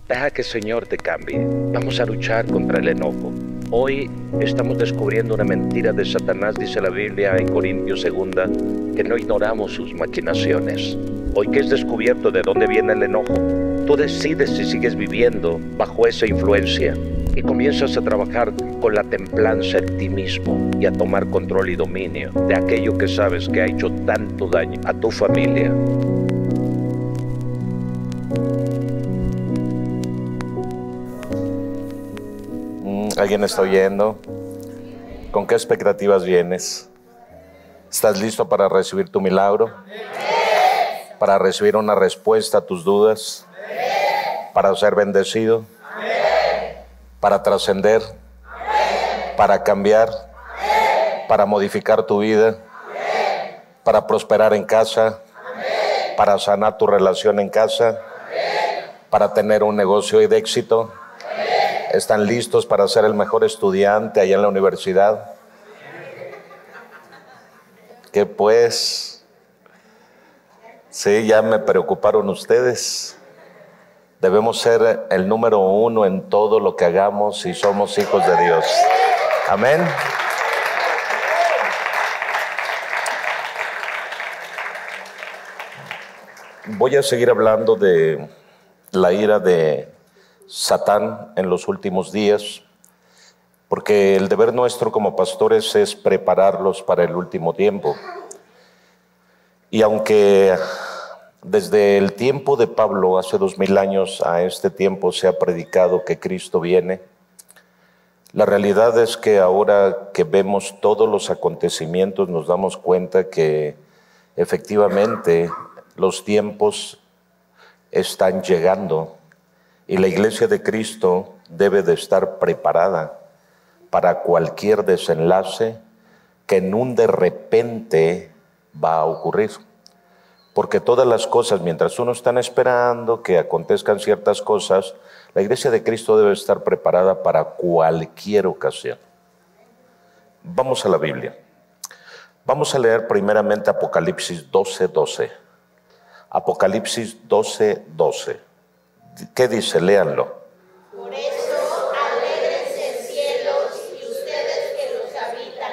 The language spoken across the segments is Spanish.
Deja que el Señor te cambie. Vamos a luchar contra el enojo. Hoy estamos descubriendo una mentira de Satanás, dice la Biblia en Corintios 2, que no ignoramos sus maquinaciones. Hoy que es descubierto de dónde viene el enojo, tú decides si sigues viviendo bajo esa influencia y comienzas a trabajar con la templanza en ti mismo y a tomar control y dominio de aquello que sabes que ha hecho tanto daño a tu familia. ¿Alguien está oyendo? ¿Con qué expectativas vienes? ¿Estás listo para recibir tu milagro? ¿Para recibir una respuesta a tus dudas? ¿Para ser bendecido? ¿Para trascender? ¿Para cambiar? ¿Para modificar tu vida? ¿Para prosperar en casa? ¿Para sanar tu relación en casa? ¿Para tener un negocio de éxito? ¿Están listos para ser el mejor estudiante allá en la universidad? ¿Qué pues? Sí, ya me preocuparon ustedes. Debemos ser el número 1 en todo lo que hagamos si somos hijos de Dios. Amén. Voy a seguir hablando de la ira de Satán en los últimos días, porque el deber nuestro como pastores es prepararlos para el último tiempo. Y aunque desde el tiempo de Pablo, hace 2000 años a este tiempo, se ha predicado que Cristo viene, la realidad es que ahora que vemos todos los acontecimientos nos damos cuenta que efectivamente los tiempos están llegando. Y la iglesia de Cristo debe de estar preparada para cualquier desenlace que en un de repente va a ocurrir. Porque todas las cosas, mientras uno está esperando que acontezcan ciertas cosas, la iglesia de Cristo debe estar preparada para cualquier ocasión. Vamos a la Biblia. Vamos a leer primeramente Apocalipsis 12:12. Apocalipsis 12:12. ¿Qué dice? Léanlo. Por eso alégrense cielos y ustedes que los habitan,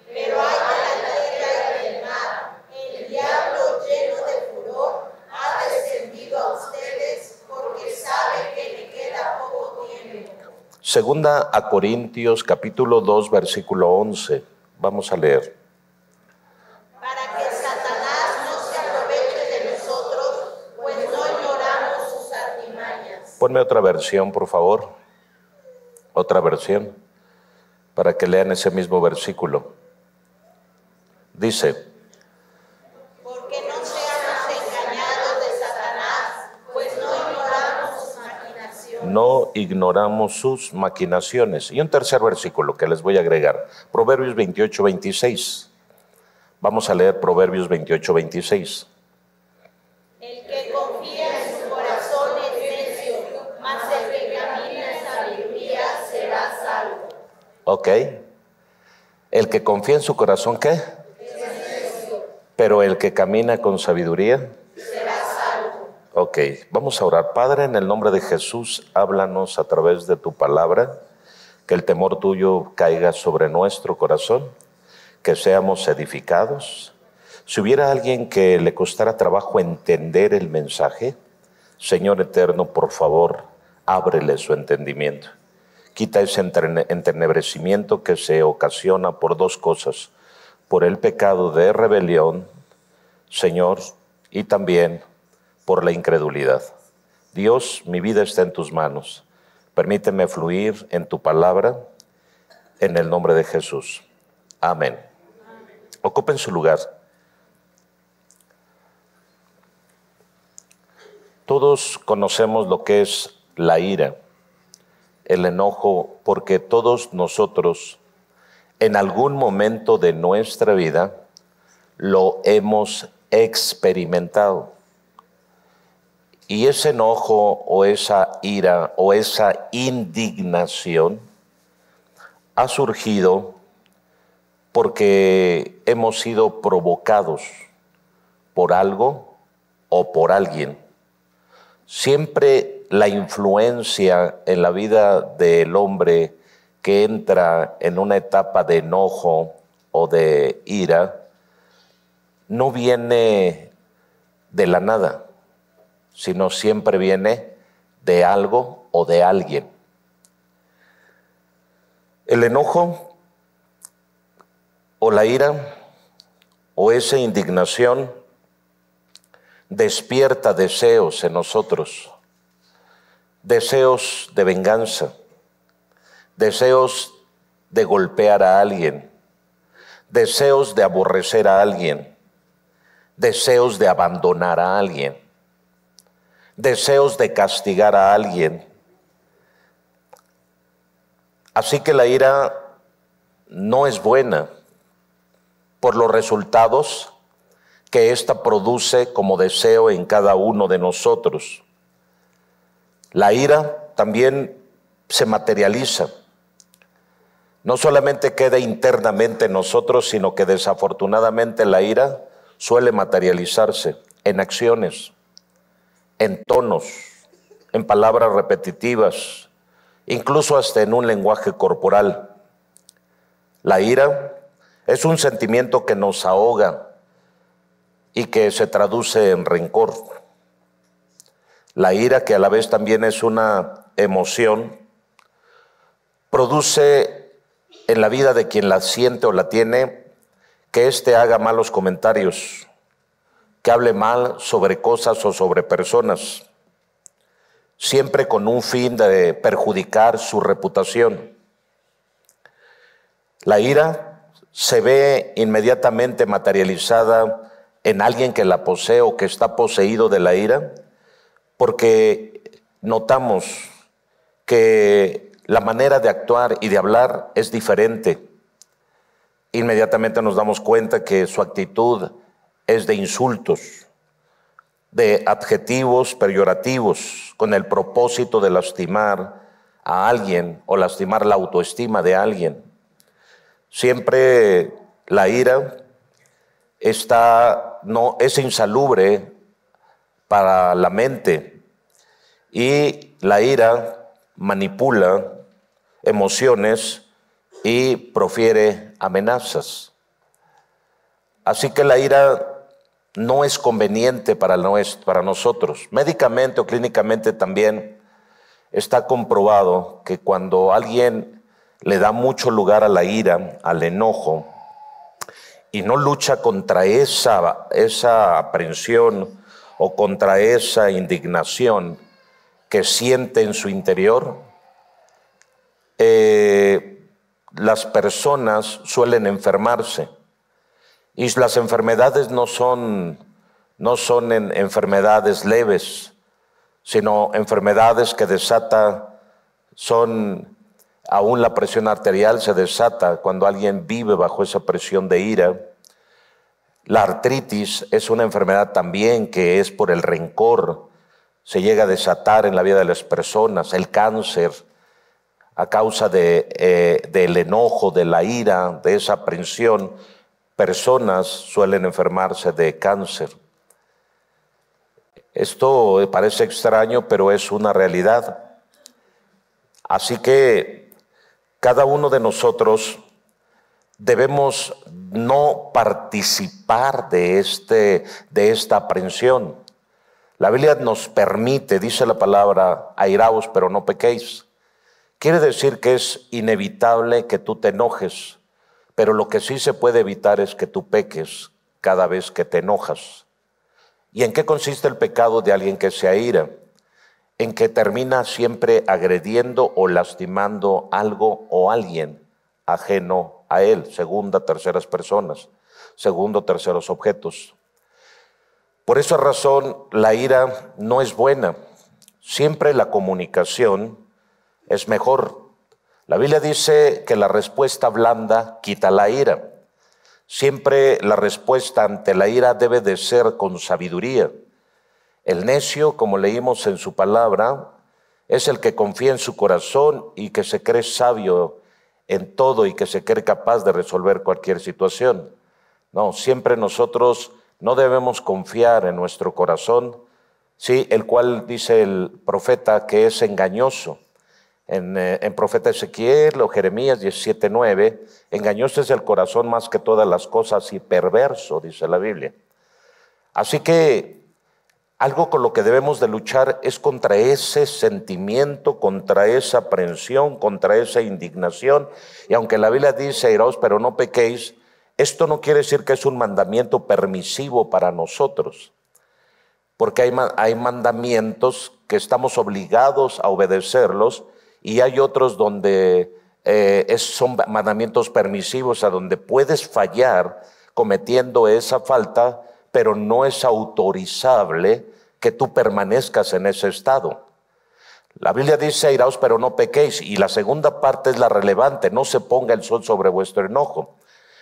pero hay a la tierra y del mar. El diablo lleno de furor ha descendido a ustedes porque sabe que le queda poco tiempo. Segunda a Corintios capítulo 2 versículo 11. Vamos a leer. Para que Satanás no se aproveche de nosotros, pues no ignoramos sus artimañas. Ponme otra versión, por favor. Otra versión, para que lean ese mismo versículo. Dice: Porque no seamos engañados de Satanás, pues no ignoramos sus maquinaciones. no ignoramos sus maquinaciones. Y un tercer versículo que les voy a agregar, Proverbios 28:26. Vamos a leer Proverbios 28:26. El que confía en su corazón es necio, mas el que camina en sabiduría será salvo. Ok. El que confía en su corazón, ¿qué? Es necio, Pero el que camina con sabiduría. será salvo. Ok, vamos a orar. Padre, en el nombre de Jesús, háblanos a través de tu palabra, que el temor tuyo caiga sobre nuestro corazón, que seamos edificados. Si hubiera alguien que le costara trabajo entender el mensaje, Señor eterno, por favor, ábrele su entendimiento. Quita ese entenebrecimiento que se ocasiona por dos cosas: por el pecado de rebelión, Señor, y también por la incredulidad. Dios, mi vida está en tus manos. Permíteme fluir en tu palabra, en el nombre de Jesús. Amén. Ocupen su lugar. Todos conocemos lo que es la ira, el enojo, porque todos nosotros en algún momento de nuestra vida lo hemos experimentado. Y ese enojo o esa ira o esa indignación ha surgido porque hemos sido provocados por algo o por alguien. Siempre la influencia en la vida del hombre que entra en una etapa de enojo o de ira no viene de la nada, sino siempre viene de algo o de alguien. El enojo o la ira o esa indignación despierta deseos en nosotros, deseos de venganza, deseos de golpear a alguien, deseos de aborrecer a alguien, deseos de abandonar a alguien, deseos de castigar a alguien. Así que la ira no es buena por los resultados que ésta produce como deseo en cada uno de nosotros. La ira también se materializa. No solamente queda internamente en nosotros, sino que desafortunadamente la ira suele materializarse en acciones, en tonos, en palabras repetitivas, incluso hasta en un lenguaje corporal. La ira es un sentimiento que nos ahoga y que se traduce en rencor. La ira, que a la vez también es una emoción, produce en la vida de quien la siente o la tiene que éste haga malos comentarios, que hable mal sobre cosas o sobre personas, siempre con un fin de perjudicar su reputación. La ira se ve inmediatamente materializada en alguien que la posee o que está poseído de la ira, porque notamos que la manera de actuar y de hablar es diferente. Inmediatamente nos damos cuenta que su actitud es de insultos, de adjetivos peyorativos, con el propósito de lastimar a alguien o lastimar la autoestima de alguien. Siempre la ira es insalubre para la mente, y la ira manipula emociones y profiere amenazas. Así que la ira no es conveniente para nosotros. Médicamente o clínicamente también está comprobado que cuando alguien le da mucho lugar a la ira, al enojo, y no lucha contra esa aprensión o contra esa indignación que siente en su interior, las personas suelen enfermarse. Y las enfermedades no son enfermedades leves, sino enfermedades que aún la presión arterial se desata cuando alguien vive bajo esa presión de ira. La artritis es una enfermedad también que es por el rencor, se llega a desatar en la vida de las personas. El cáncer, a causa del enojo, de la ira, de esa aprensión, personas suelen enfermarse de cáncer. Esto parece extraño, pero es una realidad. Así que cada uno de nosotros debemos no participar de esta aprensión. La Biblia nos permite, dice la palabra, airaos, pero no pequéis. Quiere decir que es inevitable que tú te enojes, pero lo que sí se puede evitar es que tú peques cada vez que te enojas. ¿Y en qué consiste el pecado de alguien que se aira? En que termina siempre agrediendo o lastimando algo o alguien ajeno a él, segunda, terceras personas, segundo, terceros objetos. Por esa razón, la ira no es buena. Siempre la comunicación es mejor. La Biblia dice que la respuesta blanda quita la ira. Siempre la respuesta ante la ira debe de ser con sabiduría. El necio, como leímos en su palabra, es el que confía en su corazón y que se cree sabio en todo y que se cree capaz de resolver cualquier situación. No, siempre nosotros no debemos confiar en nuestro corazón, sí, el cual dice el profeta que es engañoso. En profeta Ezequiel o Jeremías 17:9, engañoso es el corazón más que todas las cosas y perverso, dice la Biblia. Así que algo con lo que debemos de luchar es contra ese sentimiento, contra esa aprensión, contra esa indignación. Y aunque la Biblia dice, airaos, pero no pequéis, esto no quiere decir que es un mandamiento permisivo para nosotros. Porque hay mandamientos que estamos obligados a obedecerlos y hay otros donde son mandamientos permisivos, a donde puedes fallar cometiendo esa falta, pero no es autorizable que tú permanezcas en ese estado. La Biblia dice, airaos, pero no pequéis, y la segunda parte es la relevante, no se ponga el sol sobre vuestro enojo.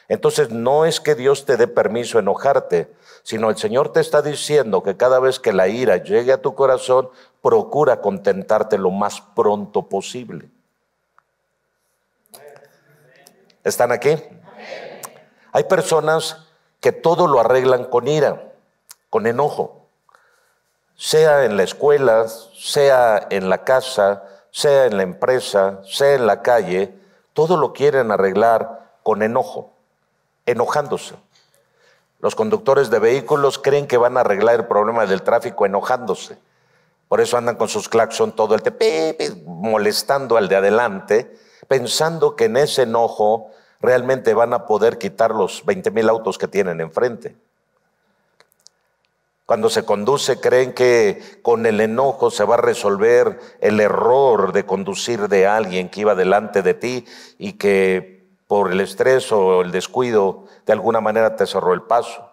Entonces no es que Dios te dé permiso a enojarte, sino el Señor te está diciendo que cada vez que la ira llegue a tu corazón, procura contentarte lo más pronto posible. ¿Están aquí? Amén. Hay personas que todo lo arreglan con ira, con enojo, sea en la escuela, sea en la casa, sea en la empresa, sea en la calle, todo lo quieren arreglar con enojo, enojándose. Los conductores de vehículos creen que van a arreglar el problema del tráfico enojándose. Por eso andan con sus claxon todo el tiempo, molestando al de adelante, pensando que en ese enojo realmente van a poder quitar los 20,000 autos que tienen enfrente. Cuando se conduce creen que con el enojo se va a resolver el error de conducir de alguien que iba delante de ti y que por el estrés o el descuido de alguna manera te cerró el paso.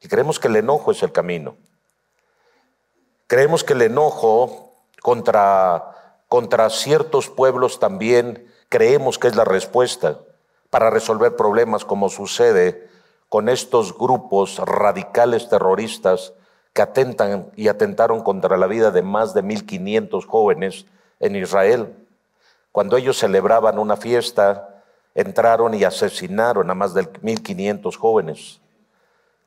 Y creemos que el enojo es el camino. Creemos que el enojo contra ciertos pueblos también creemos que es la respuesta para resolver problemas, como sucede con estos grupos radicales terroristas que atentan y atentaron contra la vida de más de 1,500 jóvenes en Israel. Cuando ellos celebraban una fiesta, entraron y asesinaron a más de 1,500 jóvenes,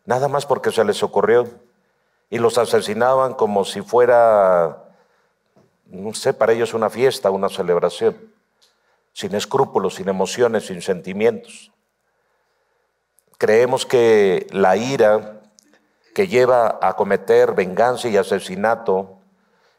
nada más porque se les ocurrió, y los asesinaban como si fuera, no sé, para ellos una fiesta, una celebración, sin escrúpulos, sin emociones, sin sentimientos. Creemos que la ira que lleva a cometer venganza y asesinato,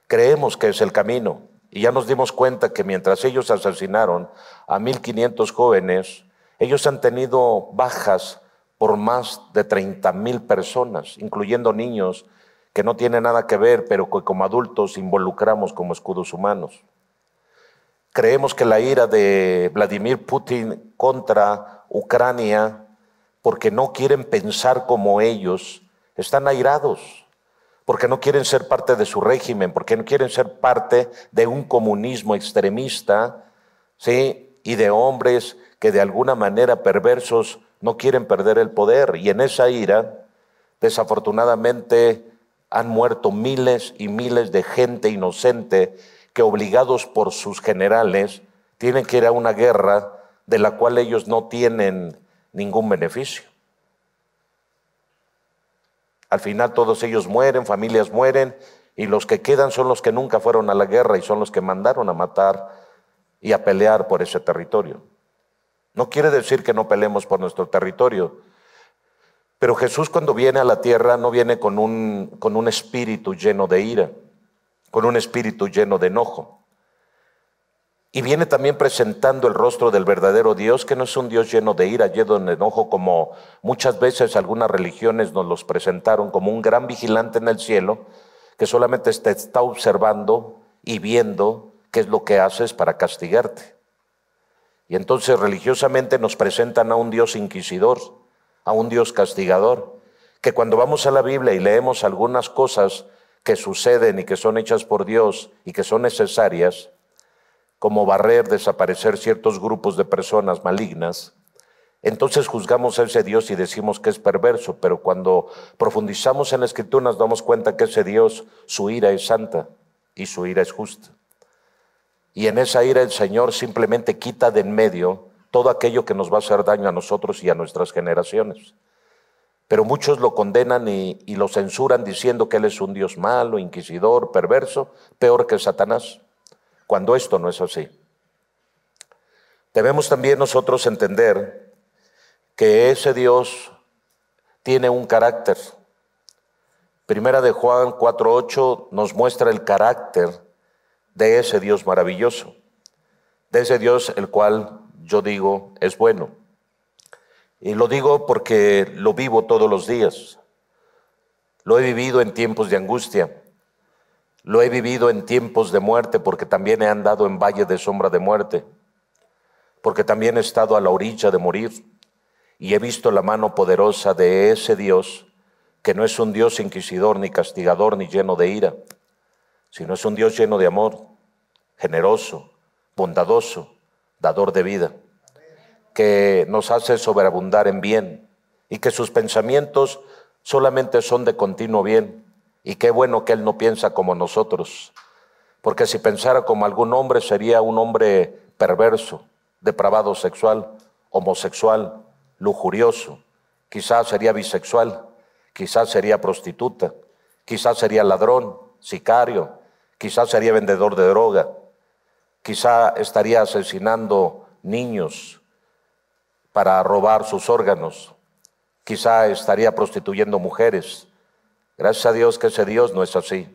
creemos que es el camino. Y ya nos dimos cuenta que mientras ellos asesinaron a 1,500 jóvenes, ellos han tenido bajas por más de 30,000 personas, incluyendo niños que no tienen nada que ver, pero que como adultos involucramos como escudos humanos. Creemos que la ira de Vladimir Putin contra Ucrania, porque no quieren pensar como ellos, están airados, porque no quieren ser parte de su régimen, porque no quieren ser parte de un comunismo extremista, ¿sí? Y de hombres que de alguna manera perversos no quieren perder el poder. Y en esa ira, desafortunadamente, han muerto miles y miles de gente inocente que, obligados por sus generales, tienen que ir a una guerra de la cual ellos no tienen ningún beneficio. Al final todos ellos mueren, familias mueren, y los que quedan son los que nunca fueron a la guerra y son los que mandaron a matar y a pelear por ese territorio. No quiere decir que no peleemos por nuestro territorio, pero Jesús, cuando viene a la tierra, no viene con un espíritu lleno de ira, con un espíritu lleno de enojo. Y viene también presentando el rostro del verdadero Dios, que no es un Dios lleno de ira, lleno de enojo, como muchas veces algunas religiones nos los presentaron, como un gran vigilante en el cielo que solamente te está observando y viendo qué es lo que haces para castigarte. Y entonces religiosamente nos presentan a un Dios inquisidor, a un Dios castigador, que cuando vamos a la Biblia y leemos algunas cosas que suceden y que son hechas por Dios y que son necesarias, como barrer, desaparecer ciertos grupos de personas malignas, entonces juzgamos a ese Dios y decimos que es perverso, pero cuando profundizamos en la Escritura nos damos cuenta que ese Dios, su ira es santa y su ira es justa. Y en esa ira el Señor simplemente quita de en medio todo aquello que nos va a hacer daño a nosotros y a nuestras generaciones. pero muchos lo condenan y lo censuran diciendo que él es un Dios malo, inquisidor, perverso, peor que Satanás, cuando esto no es así. Debemos también nosotros entender que ese Dios tiene un carácter. Primera de Juan 4:8 nos muestra el carácter de ese Dios maravilloso, de ese Dios el cual yo digo es bueno. Y lo digo porque lo vivo todos los días. Lo he vivido en tiempos de angustia. Lo he vivido en tiempos de muerte, porque también he andado en valle de sombra de muerte, porque también he estado a la orilla de morir y he visto la mano poderosa de ese Dios, que no es un Dios inquisidor, ni castigador, ni lleno de ira, sino es un Dios lleno de amor, generoso, bondadoso, dador de vida, que nos hace sobreabundar en bien y que sus pensamientos solamente son de continuo bien. Y qué bueno que Él no piensa como nosotros, porque si pensara como algún hombre sería un hombre perverso, depravado sexual, homosexual, lujurioso, quizás sería bisexual, quizás sería prostituta, quizás sería ladrón, sicario, quizás sería vendedor de droga, quizás estaría asesinando niños para robar sus órganos, quizás estaría prostituyendo mujeres. Gracias a Dios que ese Dios no es así.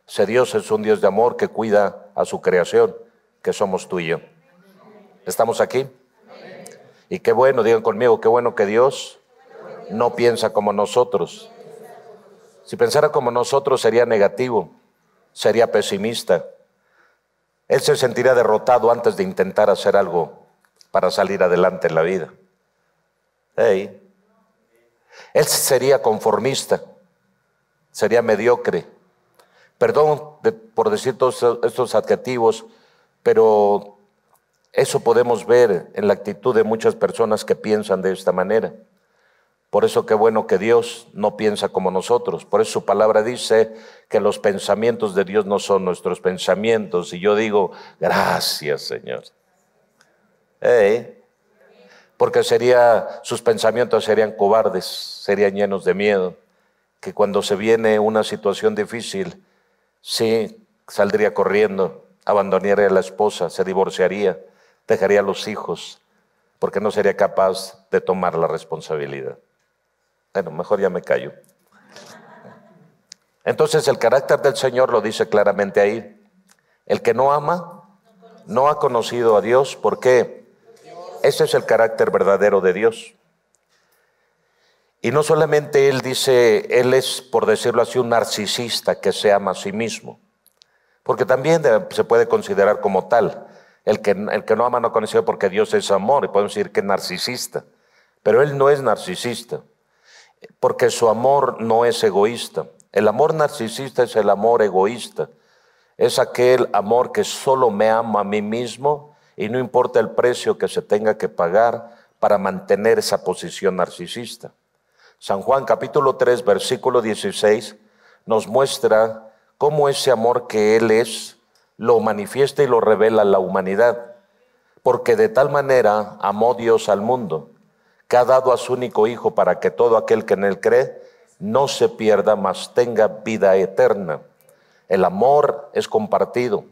Ese Dios es un Dios de amor que cuida a su creación, que somos tú y yo. ¿Estamos aquí? Y qué bueno, digan conmigo, qué bueno que Dios no piensa como nosotros. Si pensara como nosotros sería negativo, sería pesimista. Él se sentiría derrotado antes de intentar hacer algo para salir adelante en la vida. Él sería conformista, sería mediocre. Perdón por decir todos estos adjetivos, pero eso podemos ver en la actitud de muchas personas que piensan de esta manera. Por eso qué bueno que Dios no piensa como nosotros. Por eso su palabra dice que los pensamientos de Dios no son nuestros pensamientos. Y yo digo, gracias, Señor. Porque sus pensamientos serían cobardes, serían llenos de miedo. Que cuando se viene una situación difícil, sí, saldría corriendo, abandonaría a la esposa, se divorciaría, dejaría a los hijos, porque no sería capaz de tomar la responsabilidad. Bueno, mejor ya me callo. Entonces el carácter del Señor lo dice claramente ahí. El que no ama, no ha conocido a Dios. ¿Por qué? Ese es el carácter verdadero de Dios. Y no solamente Él dice, Él es, por decirlo así, un narcisista que se ama a sí mismo, porque también se puede considerar como tal. El que no ama no conoce porque Dios es amor, y podemos decir que es narcisista, pero Él no es narcisista, porque su amor no es egoísta. El amor narcisista es el amor egoísta, es aquel amor que solo me ama a mí mismo y no importa el precio que se tenga que pagar para mantener esa posición narcisista. San Juan capítulo 3 versículo 16 nos muestra cómo ese amor que Él es lo manifiesta y lo revela a la humanidad, porque de tal manera amó Dios al mundo, que ha dado a su único Hijo para que todo aquel que en Él cree no se pierda, mas tenga vida eterna. El amor es compartido,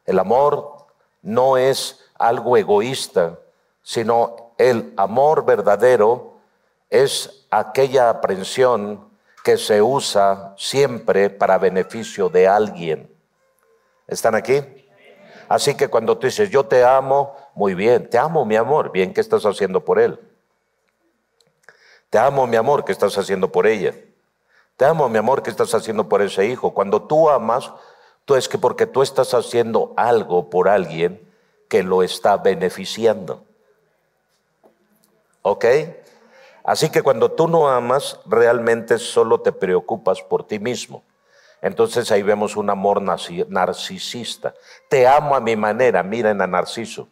el amor no es algo egoísta, sino el amor verdadero es aquella aprehensión que se usa siempre para beneficio de alguien. ¿Están aquí? Así que cuando tú dices, yo te amo, muy bien, te amo mi amor, bien, ¿qué estás haciendo por él? Te amo mi amor, ¿qué estás haciendo por ella? Te amo mi amor, ¿qué estás haciendo por ese hijo? Cuando tú amas, tú es que porque tú estás haciendo algo por alguien que lo está beneficiando. ¿Ok? Así que cuando tú no amas, realmente solo te preocupas por ti mismo. Entonces ahí vemos un amor narcisista. Te amo a mi manera, miren a Narciso.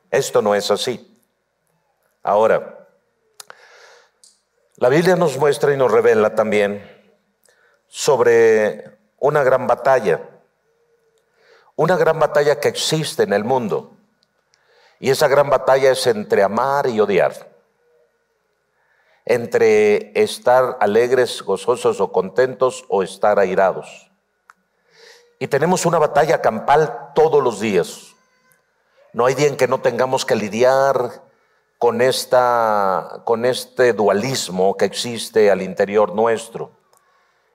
Esto no es así. Ahora, la Biblia nos muestra y nos revela también sobre una gran batalla que existe en el mundo. Y esa gran batalla es entre amar y odiar. entre estar alegres, gozosos o contentos o estar airados. Y tenemos una batalla campal todos los días. No hay día en que no tengamos que lidiar con este dualismo que existe al interior nuestro,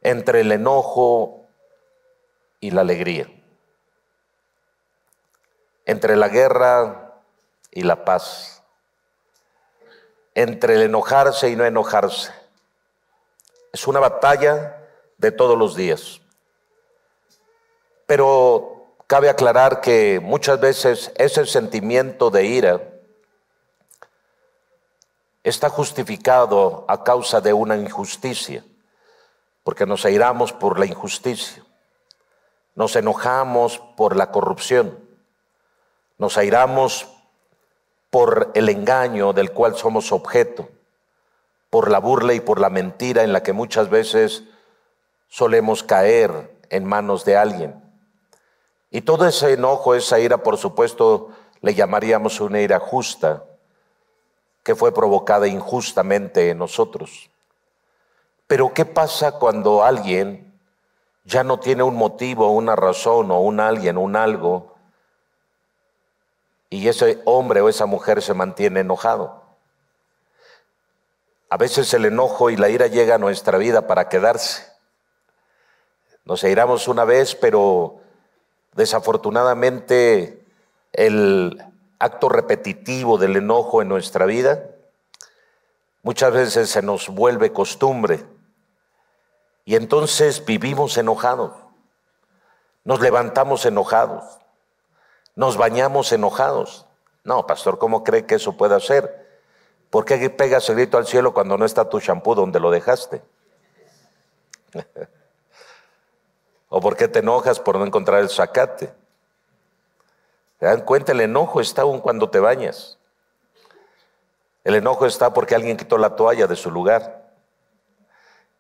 entre el enojo y la alegría, entre la guerra y la paz, entre el enojarse y no enojarse. Es una batalla de todos los días. Pero cabe aclarar que muchas veces ese sentimiento de ira está justificado a causa de una injusticia, porque nos airamos por la injusticia, nos enojamos por la corrupción, nos airamos por el engaño del cual somos objeto, por la burla y por la mentira en la que muchas veces solemos caer en manos de alguien. Y todo ese enojo, esa ira, por supuesto, le llamaríamos una ira justa, que fue provocada injustamente en nosotros. Pero ¿qué pasa cuando alguien ya no tiene un motivo, una razón, o un alguien, un algo, y ese hombre o esa mujer se mantiene enojado? A veces el enojo y la ira llega a nuestra vida para quedarse. Nos airamos una vez, pero desafortunadamente el acto repetitivo del enojo en nuestra vida muchas veces se nos vuelve costumbre y entonces vivimos enojados, nos levantamos enojados, nos bañamos enojados. No, pastor, ¿cómo cree que eso puede ser? ¿Por qué pegas el grito al cielo cuando no está tu shampoo donde lo dejaste? ¿O por qué te enojas por no encontrar el zacate? ¿Se dan cuenta? El enojo está aún cuando te bañas. El enojo está porque alguien quitó la toalla de su lugar.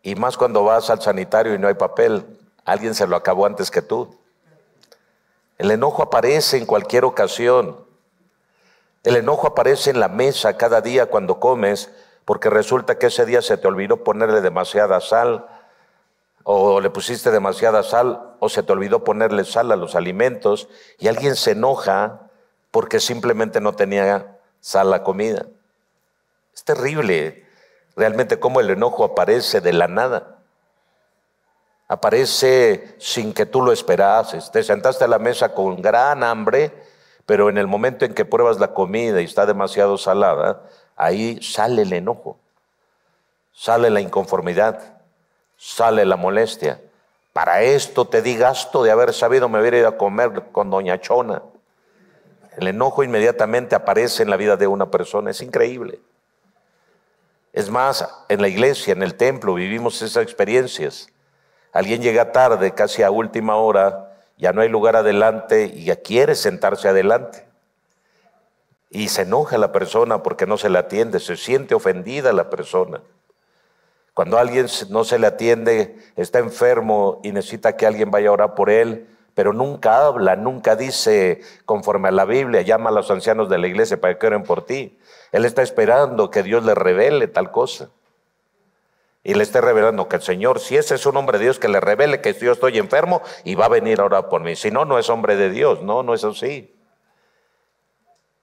Y más cuando vas al sanitario y no hay papel, alguien se lo acabó antes que tú. El enojo aparece en cualquier ocasión. El enojo aparece en la mesa cada día cuando comes, porque resulta que ese día se te olvidó ponerle demasiada sal, o le pusiste demasiada sal, o se te olvidó ponerle sal a los alimentos, y alguien se enoja porque simplemente no tenía sal a la comida. Es terrible realmente cómo el enojo aparece de la nada. Aparece sin que tú lo esperases. Te sentaste a la mesa con gran hambre, pero en el momento en que pruebas la comida y está demasiado salada, ahí sale el enojo, sale la inconformidad, sale la molestia. Para esto te di gasto de haber sabido, me hubiera ido a comer con doña Chona. El enojo inmediatamente aparece en la vida de una persona. Es increíble. Es más, en la iglesia, en el templo, vivimos esas experiencias. Alguien llega tarde, casi a última hora, ya no hay lugar adelante y ya quiere sentarse adelante. Y se enoja la persona porque no se le atiende, se siente ofendida la persona. Cuando a alguien no se le atiende, está enfermo y necesita que alguien vaya a orar por él, pero nunca habla, nunca dice conforme a la Biblia, llama a los ancianos de la iglesia para que oren por ti. Él está esperando que Dios le revele tal cosa. Y le está revelando que el Señor, si ese es un hombre de Dios, que le revele que yo estoy enfermo y va a venir a orar por mí. Si no, no es hombre de Dios. No, no es así.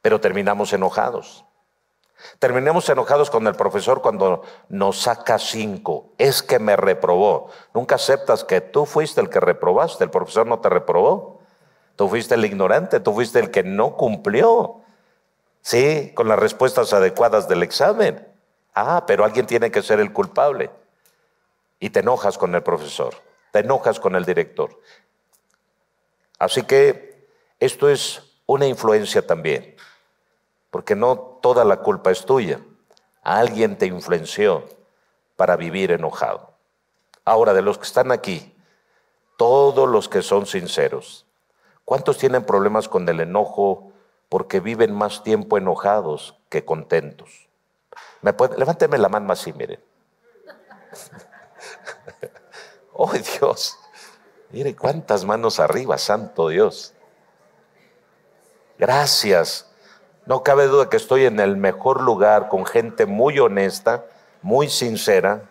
Pero terminamos enojados. Terminamos enojados con el profesor cuando nos saca 5. Es que me reprobó. Nunca aceptas que tú fuiste el que reprobaste. El profesor no te reprobó. Tú fuiste el ignorante. Tú fuiste el que no cumplió, sí, con las respuestas adecuadas del examen. Pero alguien tiene que ser el culpable. Y te enojas con el profesor. Te enojas con el director. Así que esto es una influencia también. Porque no toda la culpa es tuya. Alguien te influenció para vivir enojado. Ahora, de los que están aquí, todos los que son sinceros, ¿cuántos tienen problemas con el enojo porque viven más tiempo enojados que contentos? Levánteme la mano así, miren. ¡Oh, Dios! Mire cuántas manos arriba, santo Dios. Gracias. No cabe duda que estoy en el mejor lugar con gente muy honesta muy sincera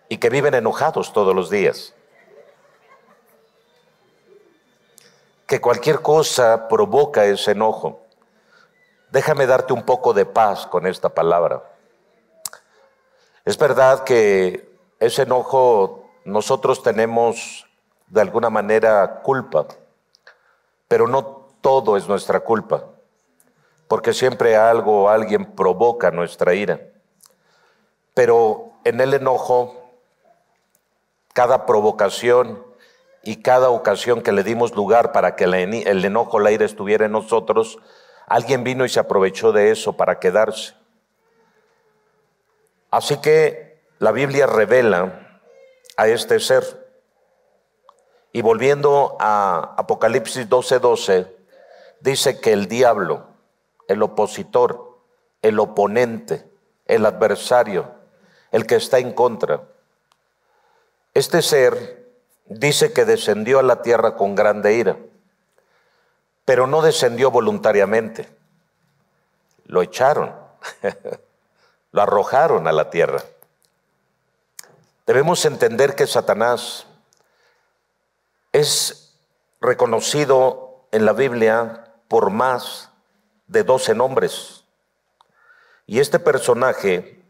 y que viven enojados todos los días. Que cualquier cosa provoca ese enojo. Déjame darte un poco de paz con esta palabra. Es verdad que ese enojo nosotros tenemos de alguna manera culpa, pero no todo es nuestra culpa, porque siempre algo o alguien provoca nuestra ira. Pero en el enojo, cada provocación y cada ocasión que le dimos lugar para que el enojo, la ira estuviera en nosotros, alguien vino y se aprovechó de eso para quedarse. Así que la Biblia revela a este ser. Y volviendo a Apocalipsis 12:12, dice que el diablo, el opositor, el oponente, el adversario, el que está en contra, este ser dice que descendió a la tierra con grande ira, pero no descendió voluntariamente. Lo echaron, lo arrojaron a la tierra. Debemos entender que Satanás es reconocido en la Biblia por más de 12 nombres. Y este personaje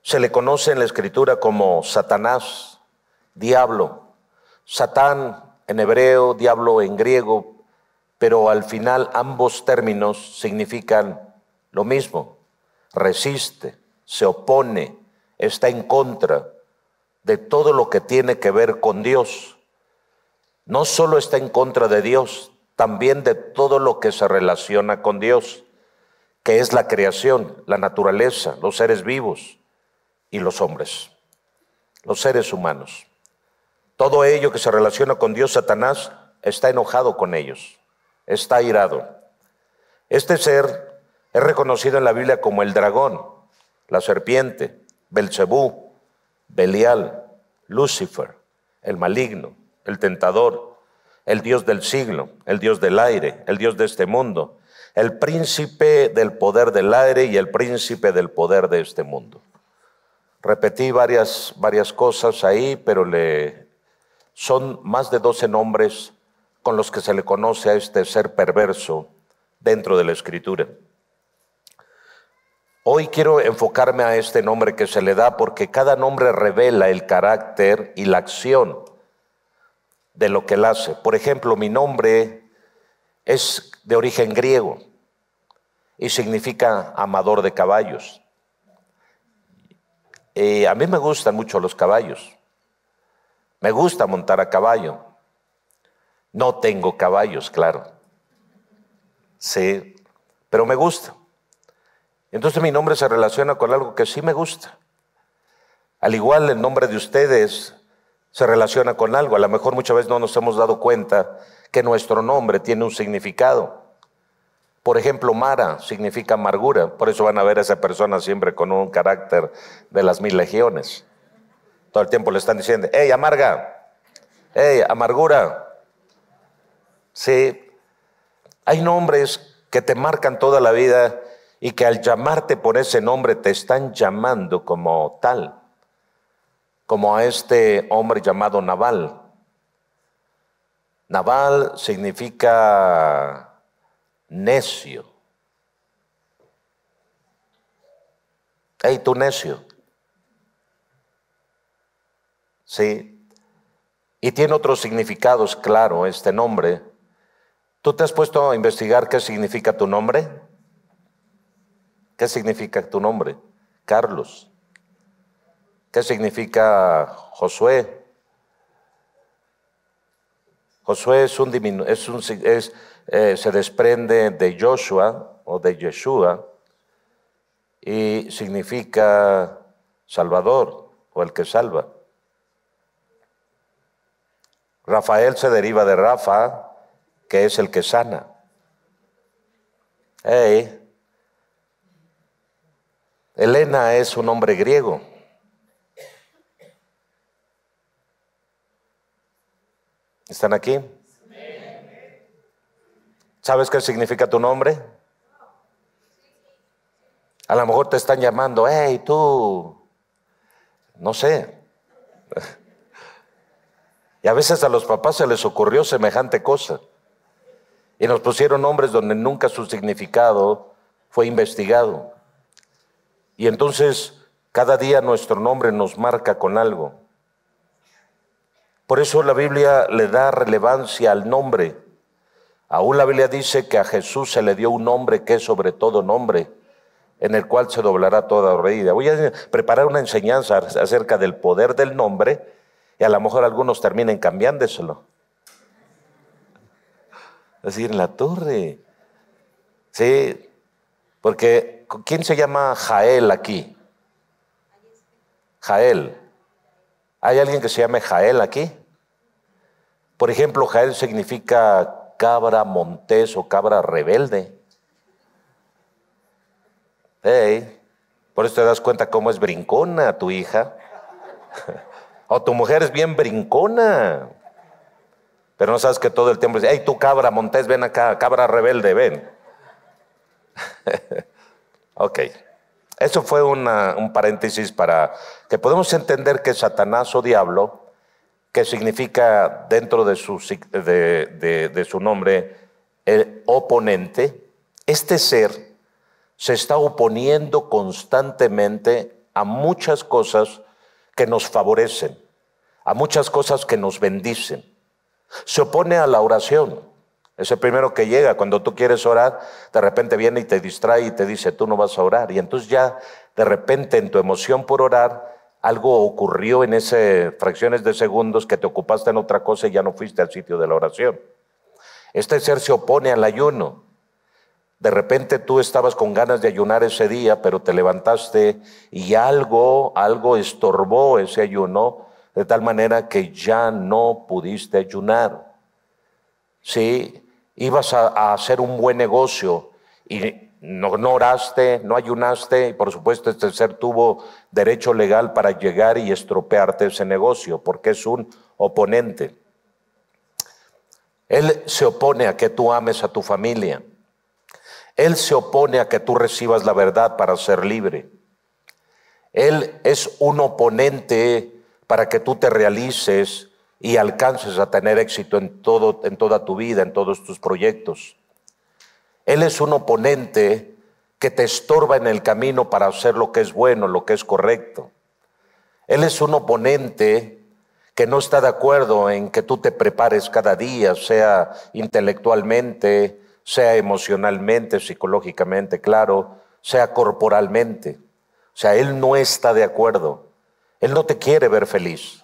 se le conoce en la Escritura como Satanás, diablo. Satán en hebreo, diablo en griego, pero al final ambos términos significan lo mismo. Resiste, se opone, está en contra de todo lo que tiene que ver con Dios. No solo está en contra de Dios, también de todo lo que se relaciona con Dios, que es la creación, la naturaleza, los seres vivos y los hombres, los seres humanos. Todo ello que se relaciona con Dios, Satanás está enojado con ellos, está airado. Este ser es reconocido en la Biblia como el dragón, la serpiente, Belcebú, Belial, Lucifer, el maligno, el tentador, el Dios del siglo, el Dios del aire, el Dios de este mundo, el príncipe del poder del aire y el príncipe del poder de este mundo. Repetí varias cosas ahí, pero son más de 12 nombres con los que se le conoce a este ser perverso dentro de la Escritura. Hoy quiero enfocarme a este nombre que se le da porque cada nombre revela el carácter y la acción de lo que él hace. Por ejemplo, mi nombre es de origen griego y significa amador de caballos. A mí me gustan mucho los caballos. Me gusta montar a caballo. No tengo caballos, claro. Sí, pero me gusta. Entonces mi nombre se relaciona con algo que sí me gusta. Al igual el nombre de ustedes se relaciona con algo. A lo mejor muchas veces no nos hemos dado cuenta que nuestro nombre tiene un significado. Por ejemplo, Mara significa amargura. Por eso van a ver a esa persona siempre con un carácter de las 1000 legiones. Todo el tiempo le están diciendo, ¡hey, amarga! ¡Hey, amargura! Sí, hay nombres que te marcan toda la vida y que al llamarte por ese nombre te están llamando como tal. Como a este hombre llamado Nabal. Nabal significa necio. ¡Hey, tú necio! Sí. Y tiene otros significados, claro, este nombre. ¿Tú te has puesto a investigar qué significa tu nombre? ¿Qué significa tu nombre? Carlos. ¿Qué significa Josué? Josué se desprende de Joshua o de Yeshua y significa Salvador o el que salva. Rafael se deriva de Rafa, que es el que sana. Hey. Elena es un nombre griego. ¿Están aquí? ¿Sabes qué significa tu nombre? A lo mejor te están llamando, hey, tú, no sé. Y a veces a los papás se les ocurrió semejante cosa. Y nos pusieron nombres donde nunca su significado fue investigado. Y entonces cada día nuestro nombre nos marca con algo. Por eso la Biblia le da relevancia al nombre. Aún la Biblia dice que a Jesús se le dio un nombre que es sobre todo nombre, en el cual se doblará toda rodilla. Voy a preparar una enseñanza acerca del poder del nombre y a lo mejor algunos terminen cambiándoselo. Es decir, en la torre. Sí, porque ¿quién se llama Jael aquí? Jael. ¿Hay alguien que se llame Jael aquí? Por ejemplo, Jael significa cabra montés o cabra rebelde. Hey, por eso te das cuenta cómo es brincona tu hija. O tu mujer es bien brincona. Pero no sabes que todo el tiempo dice, hey, tú cabra montés, ven acá, cabra rebelde, ven. Ok. Eso fue un paréntesis para que podamos entender que Satanás o diablo, que significa dentro de su nombre el oponente, este ser se está oponiendo constantemente a muchas cosas que nos favorecen, a muchas cosas que nos bendicen. Se opone a la oración. Es el primero que llega. Cuando tú quieres orar, de repente viene y te distrae y te dice, tú no vas a orar. Y entonces ya de repente en tu emoción por orar, algo ocurrió en esas fracciones de segundos que te ocupaste en otra cosa y ya no fuiste al sitio de la oración. Este ser se opone al ayuno. De repente tú estabas con ganas de ayunar ese día, pero te levantaste y algo estorbó ese ayuno, de tal manera que ya no pudiste ayunar. Sí, ibas a hacer un buen negocio y no oraste, no ayunaste, y por supuesto este ser tuvo derecho legal para llegar y estropearte ese negocio, porque es un oponente. Él se opone a que tú ames a tu familia. Él se opone a que tú recibas la verdad para ser libre. Él es un oponente para que tú te realices y alcances a tener éxito en toda tu vida, en todos tus proyectos. Él es un oponente que te estorba en el camino para hacer lo que es bueno, lo que es correcto. Él es un oponente que no está de acuerdo en que tú te prepares cada día, sea intelectualmente, sea emocionalmente, psicológicamente, claro, sea corporalmente. O sea, él no está de acuerdo. Él no te quiere ver feliz.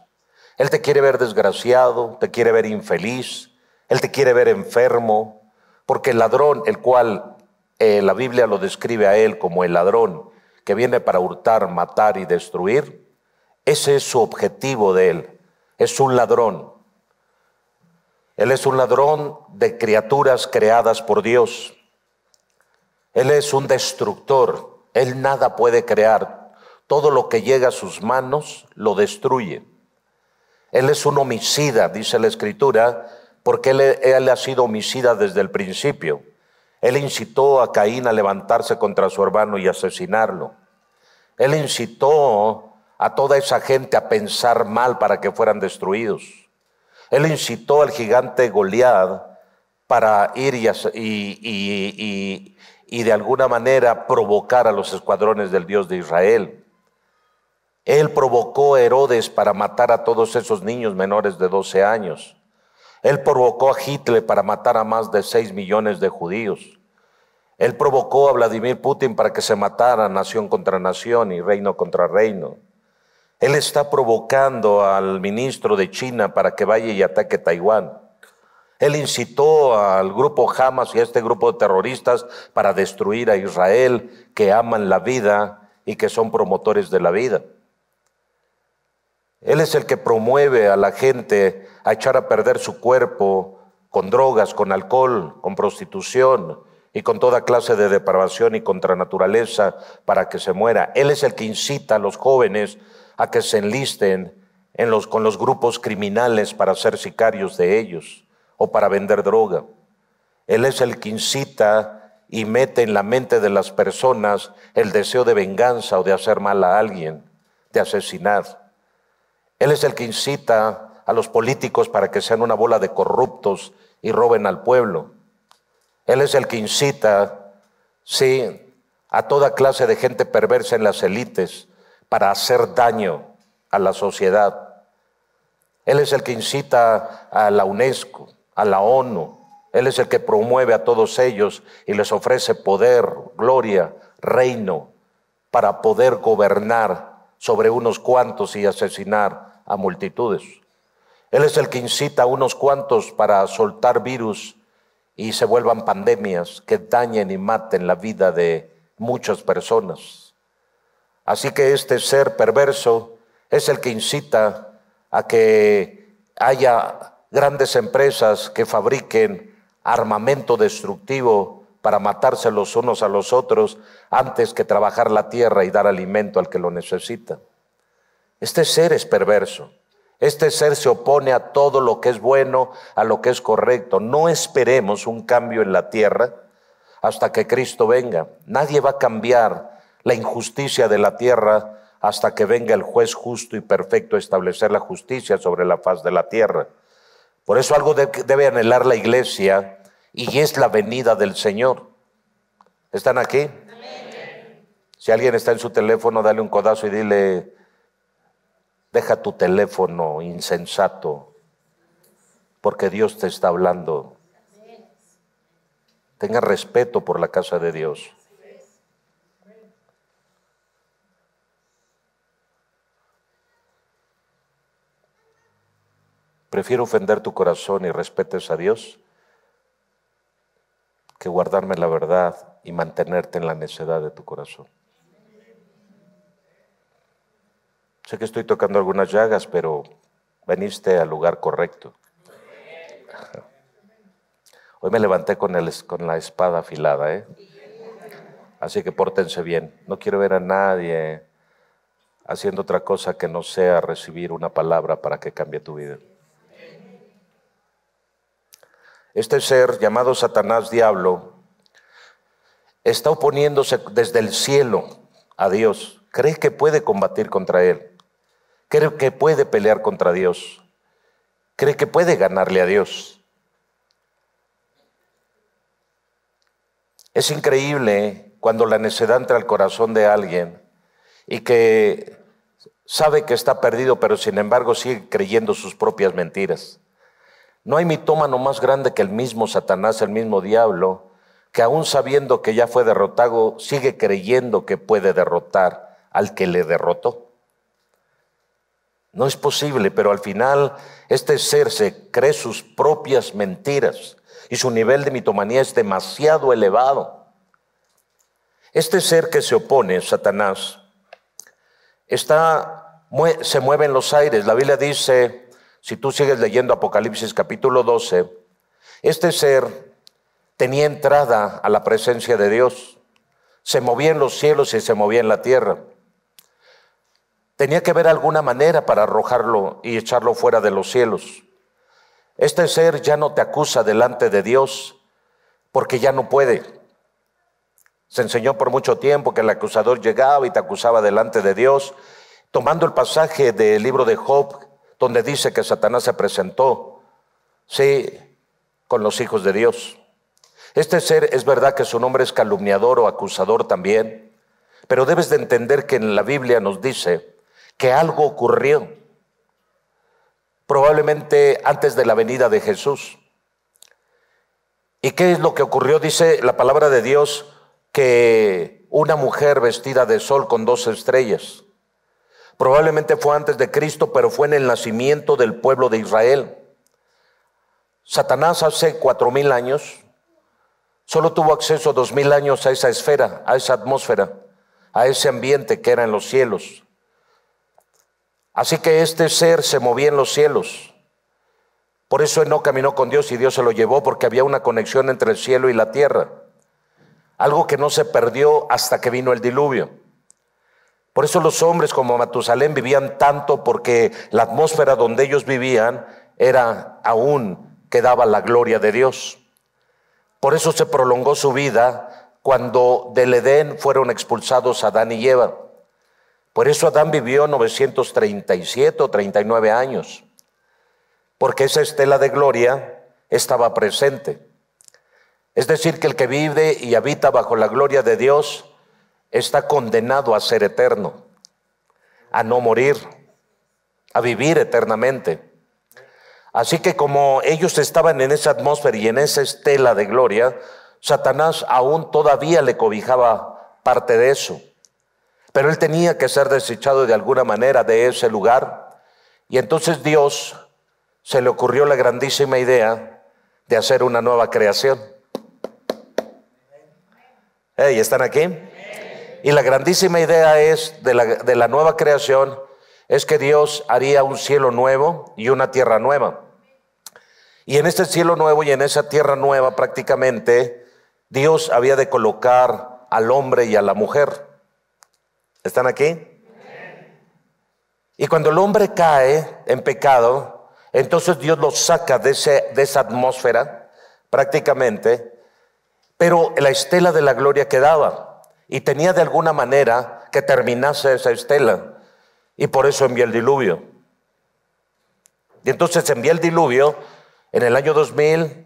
Él te quiere ver desgraciado, te quiere ver infeliz, él te quiere ver enfermo, porque el ladrón, el cual la Biblia lo describe a él como el ladrón que viene para hurtar, matar y destruir, ese es su objetivo de él. Es un ladrón. Él es un ladrón de criaturas creadas por Dios. Él es un destructor. Él nada puede crear. Todo lo que llega a sus manos lo destruye. Él es un homicida, dice la Escritura, porque él ha sido homicida desde el principio. Él incitó a Caín a levantarse contra su hermano y asesinarlo. Él incitó a toda esa gente a pensar mal para que fueran destruidos. Él incitó al gigante Goliat para ir y de alguna manera provocar a los escuadrones del Dios de Israel. Él provocó a Herodes para matar a todos esos niños menores de 12 años. Él provocó a Hitler para matar a más de 6 millones de judíos. Él provocó a Vladimir Putin para que se matara nación contra nación y reino contra reino. Él está provocando al ministro de China para que vaya y ataque Taiwán. Él incitó al grupo Hamas y a este grupo de terroristas para destruir a Israel, que aman la vida y que son promotores de la vida. Él es el que promueve a la gente a echar a perder su cuerpo con drogas, con alcohol, con prostitución y con toda clase de depravación y contra naturaleza para que se muera. Él es el que incita a los jóvenes a que se enlisten con los grupos criminales para ser sicarios de ellos o para vender droga. Él es el que incita y mete en la mente de las personas el deseo de venganza o de hacer mal a alguien, de asesinar. Él es el que incita a los políticos para que sean una bola de corruptos y roben al pueblo. Él es el que incita, sí, a toda clase de gente perversa en las élites para hacer daño a la sociedad. Él es el que incita a la UNESCO, a la ONU. Él es el que promueve a todos ellos y les ofrece poder, gloria, reino, para poder gobernar sobre unos cuantos y asesinar a multitudes. Él es el que incita a unos cuantos para soltar virus y se vuelvan pandemias que dañen y maten la vida de muchas personas. Así que este ser perverso es el que incita a que haya grandes empresas que fabriquen armamento destructivo para matarse los unos a los otros antes que trabajar la tierra y dar alimento al que lo necesita. Este ser es perverso. Este ser se opone a todo lo que es bueno, a lo que es correcto. No esperemos un cambio en la tierra hasta que Cristo venga. Nadie va a cambiar la injusticia de la tierra hasta que venga el juez justo y perfecto a establecer la justicia sobre la faz de la tierra. Por eso algo debe anhelar la iglesia, y es la venida del Señor. ¿Están aquí? Amén. Si alguien está en su teléfono, dale un codazo y dile: deja tu teléfono, insensato, porque Dios te está hablando. Tenga respeto por la casa de Dios. Prefiero ofender tu corazón y respetes a Dios que guardarme la verdad y mantenerte en la necedad de tu corazón. Sé que estoy tocando algunas llagas, pero veniste al lugar correcto. Hoy me levanté con la espada afilada, Así que pórtense bien. No quiero ver a nadie haciendo otra cosa que no sea recibir una palabra para que cambie tu vida. Este ser llamado Satanás, diablo, está oponiéndose desde el cielo a Dios. Cree que puede combatir contra Él. Cree que puede pelear contra Dios. Cree que puede ganarle a Dios. Es increíble cuando la necedad entra al corazón de alguien y que sabe que está perdido, pero sin embargo sigue creyendo sus propias mentiras. No hay mitómano más grande que el mismo Satanás, el mismo diablo, que aún sabiendo que ya fue derrotado, sigue creyendo que puede derrotar al que le derrotó. No es posible, pero al final este ser se cree sus propias mentiras y su nivel de mitomanía es demasiado elevado. Este ser que se opone, Satanás, se mueve en los aires. La Biblia dice, si tú sigues leyendo Apocalipsis capítulo 12, este ser tenía entrada a la presencia de Dios. Se movía en los cielos y se movía en la tierra. Tenía que haber alguna manera para arrojarlo y echarlo fuera de los cielos. Este ser ya no te acusa delante de Dios porque ya no puede. Se enseñó por mucho tiempo que el acusador llegaba y te acusaba delante de Dios, tomando el pasaje del libro de Job, donde dice que Satanás se presentó, sí, con los hijos de Dios. Este ser es verdad que su nombre es calumniador o acusador también, pero debes de entender que en la Biblia nos dice que algo ocurrió, probablemente antes de la venida de Jesús. ¿Y qué es lo que ocurrió? Dice la palabra de Dios que una mujer vestida de sol con 2 estrellas, probablemente fue antes de Cristo, pero fue en el nacimiento del pueblo de Israel. Satanás hace 4000 años solo tuvo acceso 2000 años a esa esfera, a esa atmósfera, a ese ambiente que era en los cielos. Así que este ser se movía en los cielos. Por eso él no caminó con Dios y Dios se lo llevó, porque había una conexión entre el cielo y la tierra. Algo que no se perdió hasta que vino el diluvio. Por eso los hombres como Matusalén vivían tanto, porque la atmósfera donde ellos vivían era aún quedaba la gloria de Dios. Por eso se prolongó su vida cuando del Edén fueron expulsados Adán y Eva. Por eso Adán vivió 937 o 39 años, porque esa estela de gloria estaba presente. Es decir, que el que vive y habita bajo la gloria de Dios está condenado a ser eterno, a no morir, a vivir eternamente. Así que como ellos estaban en esa atmósfera y en esa estela de gloria, Satanás aún todavía le cobijaba parte de eso. Pero él tenía que ser desechado de alguna manera de ese lugar. Y entonces Dios se le ocurrió la grandísima idea de hacer una nueva creación. ¿Están aquí? Y la grandísima idea es de la nueva creación es que Dios haría un cielo nuevo y una tierra nueva. Y en este cielo nuevo y en esa tierra nueva prácticamente Dios había de colocar al hombre y a la mujer. ¿Están aquí? Y cuando el hombre cae en pecado, entonces Dios lo saca de esa atmósfera prácticamente, pero la estela de la gloria quedaba y tenía de alguna manera que terminase esa estela. Y por eso envió el diluvio. Y entonces envió el diluvio en el año 2000,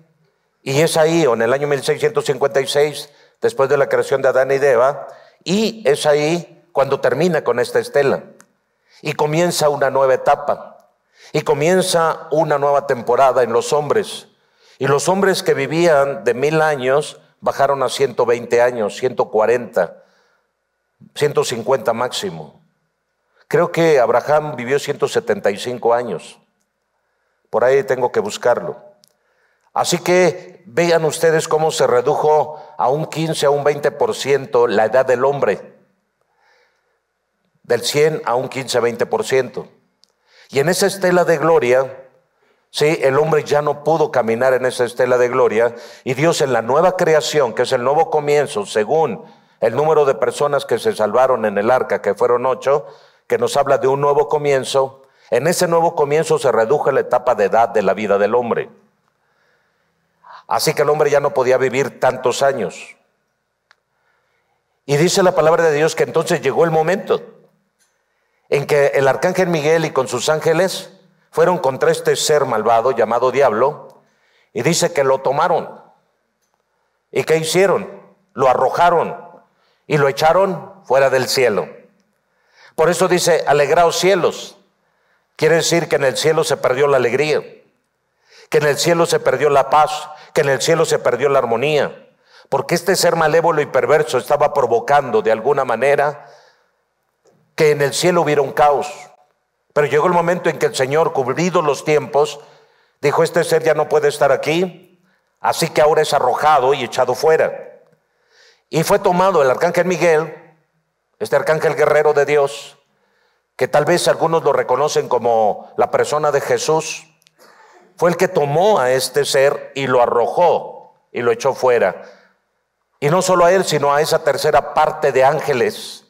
y es ahí, o en el año 1656, después de la creación de Adán y de Eva, y es ahí cuando termina con esta estela. Y comienza una nueva etapa, y comienza una nueva temporada en los hombres. Y los hombres que vivían de 1000 años bajaron a 120 años, 140, 150 máximo. Creo que Abraham vivió 175 años. Por ahí tengo que buscarlo. Así que vean ustedes cómo se redujo a un 15, a un 20% la edad del hombre. Del 100 a un 15, 20%. Y en esa estela de gloria, sí, el hombre ya no pudo caminar en esa estela de gloria. Y Dios en la nueva creación, que es el nuevo comienzo, según el número de personas que se salvaron en el arca, que fueron 8, que nos habla de un nuevo comienzo. En ese nuevo comienzo se redujo la etapa de edad de la vida del hombre. Así que el hombre ya no podía vivir tantos años. Y dice la palabra de Dios que entonces llegó el momento en que el arcángel Miguel y con sus ángeles fueron contra este ser malvado llamado diablo, y dice que lo tomaron. ¿Y qué hicieron? Lo arrojaron y lo echaron fuera del cielo. Por eso dice, alegraos cielos. Quiere decir que en el cielo se perdió la alegría, que en el cielo se perdió la paz, que en el cielo se perdió la armonía, porque este ser malévolo y perverso estaba provocando de alguna manera que en el cielo hubiera un caos. Pero llegó el momento en que el Señor, cubridos los tiempos, dijo, este ser ya no puede estar aquí, así que ahora es arrojado y echado fuera. Y fue tomado el arcángel Miguel, este arcángel guerrero de Dios, que tal vez algunos lo reconocen como la persona de Jesús, fue el que tomó a este ser y lo arrojó y lo echó fuera. Y no solo a él, sino a esa tercera parte de ángeles.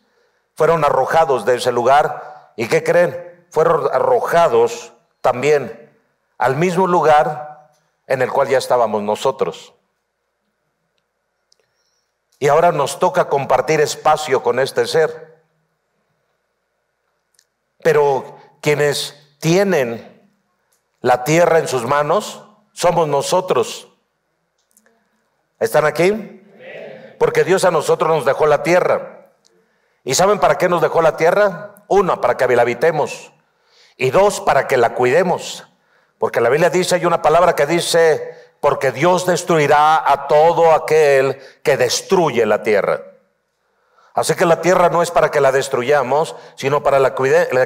Fueron arrojados de ese lugar. ¿Y qué creen? Fueron arrojados también al mismo lugar en el cual ya estábamos nosotros. Y ahora nos toca compartir espacio con este ser. Pero quienes tienen la tierra en sus manos somos nosotros. ¿Están aquí? Porque Dios a nosotros nos dejó la tierra. ¿Y saben para qué nos dejó la tierra? 1, para que la habitemos. Y 2, para que la cuidemos. Porque la Biblia dice, hay una palabra que dice, porque Dios destruirá a todo aquel que destruye la tierra. Así que la tierra no es para que la destruyamos, sino para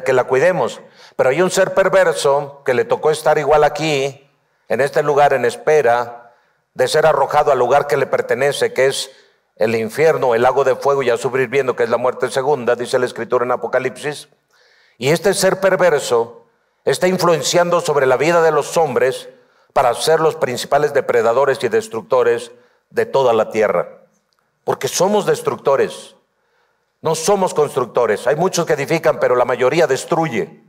que la cuidemos. Pero hay un ser perverso que le tocó estar igual aquí, en este lugar, en espera de ser arrojado al lugar que le pertenece, que es el infierno, el lago de fuego y azufre hirviendo, que es la muerte segunda, dice la Escritura en Apocalipsis. Y este ser perverso está influenciando sobre la vida de los hombres para ser los principales depredadores y destructores de toda la tierra. Porque somos destructores, no somos constructores. Hay muchos que edifican, pero la mayoría destruye.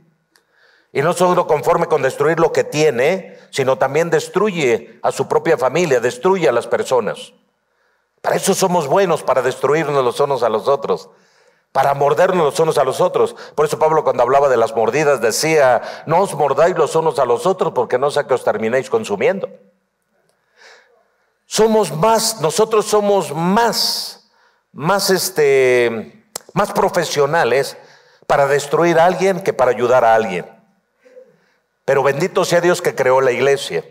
Y no solo conforme con destruir lo que tiene, sino también destruye a su propia familia, destruye a las personas. Para eso somos buenos, para destruirnos los unos a los otros, para mordernos los unos a los otros. Por eso Pablo, cuando hablaba de las mordidas, decía: no os mordáis los unos a los otros, porque no sea que os terminéis consumiendo. Nosotros somos más profesionales para destruir a alguien que para ayudar a alguien. Pero bendito sea Dios que creó la iglesia,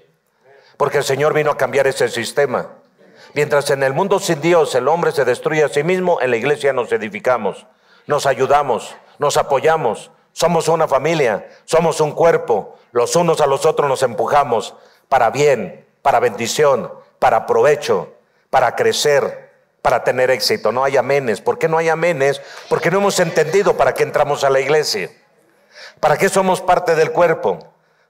porque el Señor vino a cambiar ese sistema. Mientras en el mundo sin Dios el hombre se destruye a sí mismo, en la iglesia nos edificamos, nos ayudamos, nos apoyamos, somos una familia, somos un cuerpo, los unos a los otros nos empujamos para bien, para bendición, para provecho, para crecer, para tener éxito. No hay amenes. ¿Por qué no hay amenes? Porque no hemos entendido para qué entramos a la iglesia, para qué somos parte del cuerpo.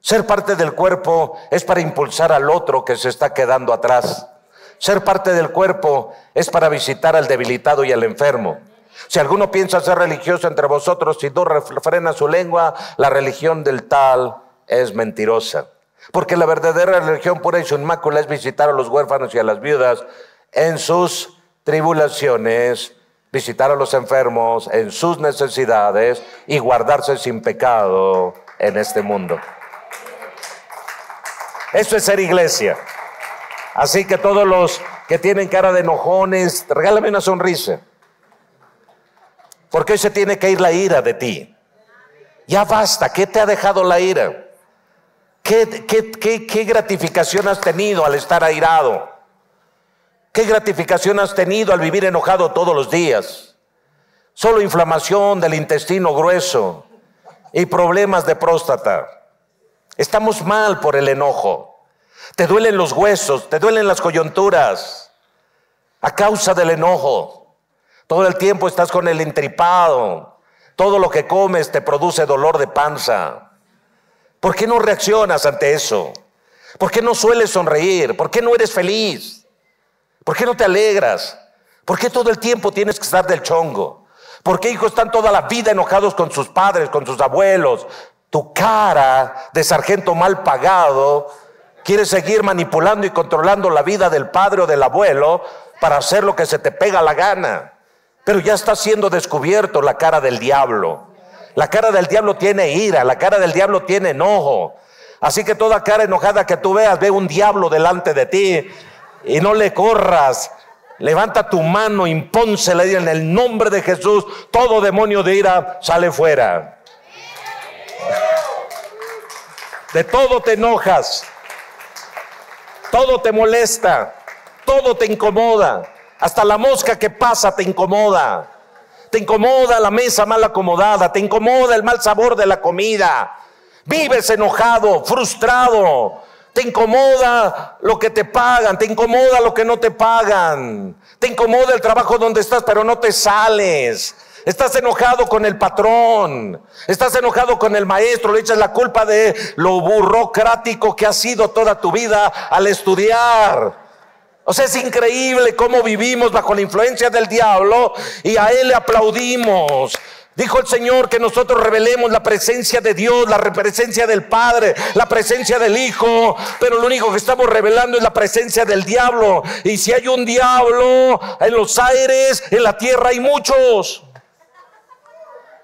Ser parte del cuerpo es para impulsar al otro que se está quedando atrás. Ser parte del cuerpo es para visitar al debilitado y al enfermo. Si alguno piensa ser religioso entre vosotros y no refrena su lengua, la religión del tal es mentirosa. Porque la verdadera religión pura y sin mácula es visitar a los huérfanos y a las viudas en sus tribulaciones, visitar a los enfermos en sus necesidades y guardarse sin pecado en este mundo. Eso es ser iglesia. Así que todos los que tienen cara de enojones, regálame una sonrisa. Porque hoy se tiene que ir la ira de ti. Ya basta. ¿Qué te ha dejado la ira? ¿Qué gratificación has tenido al estar airado? ¿Qué gratificación has tenido al vivir enojado todos los días? Solo inflamación del intestino grueso y problemas de próstata. Estamos mal por el enojo. Te duelen los huesos, te duelen las coyunturas a causa del enojo. Todo el tiempo estás con el entripado. Todo lo que comes te produce dolor de panza. ¿Por qué no reaccionas ante eso? ¿Por qué no sueles sonreír? ¿Por qué no eres feliz? ¿Por qué no te alegras? ¿Por qué todo el tiempo tienes que estar del chongo? ¿Por qué hijos están toda la vida enojados con sus padres, con sus abuelos? Tu cara de sargento mal pagado quiere seguir manipulando y controlando la vida del padre o del abuelo para hacer lo que se te pega la gana. Pero ya está siendo descubierto la cara del diablo. La cara del diablo tiene ira, la cara del diablo tiene enojo. Así que toda cara enojada que tú veas, ve un diablo delante de ti y no le corras. Levanta tu mano, impónsela en el nombre de Jesús. Todo demonio de ira sale fuera. De todo te enojas, todo te molesta, todo te incomoda. Hasta la mosca que pasa te incomoda. Te incomoda la mesa mal acomodada, te incomoda el mal sabor de la comida. Vives enojado, frustrado. Te incomoda lo que te pagan, te incomoda lo que no te pagan. Te incomoda el trabajo donde estás, pero no te sales. Estás enojado con el patrón, estás enojado con el maestro, le echas la culpa de lo burocrático que ha sido toda tu vida al estudiar. O sea, es increíble cómo vivimos bajo la influencia del diablo y a él le aplaudimos. Dijo el Señor que nosotros revelemos la presencia de Dios, la presencia del Padre, la presencia del Hijo, pero lo único que estamos revelando es la presencia del diablo. Y si hay un diablo en los aires, en la tierra hay muchos.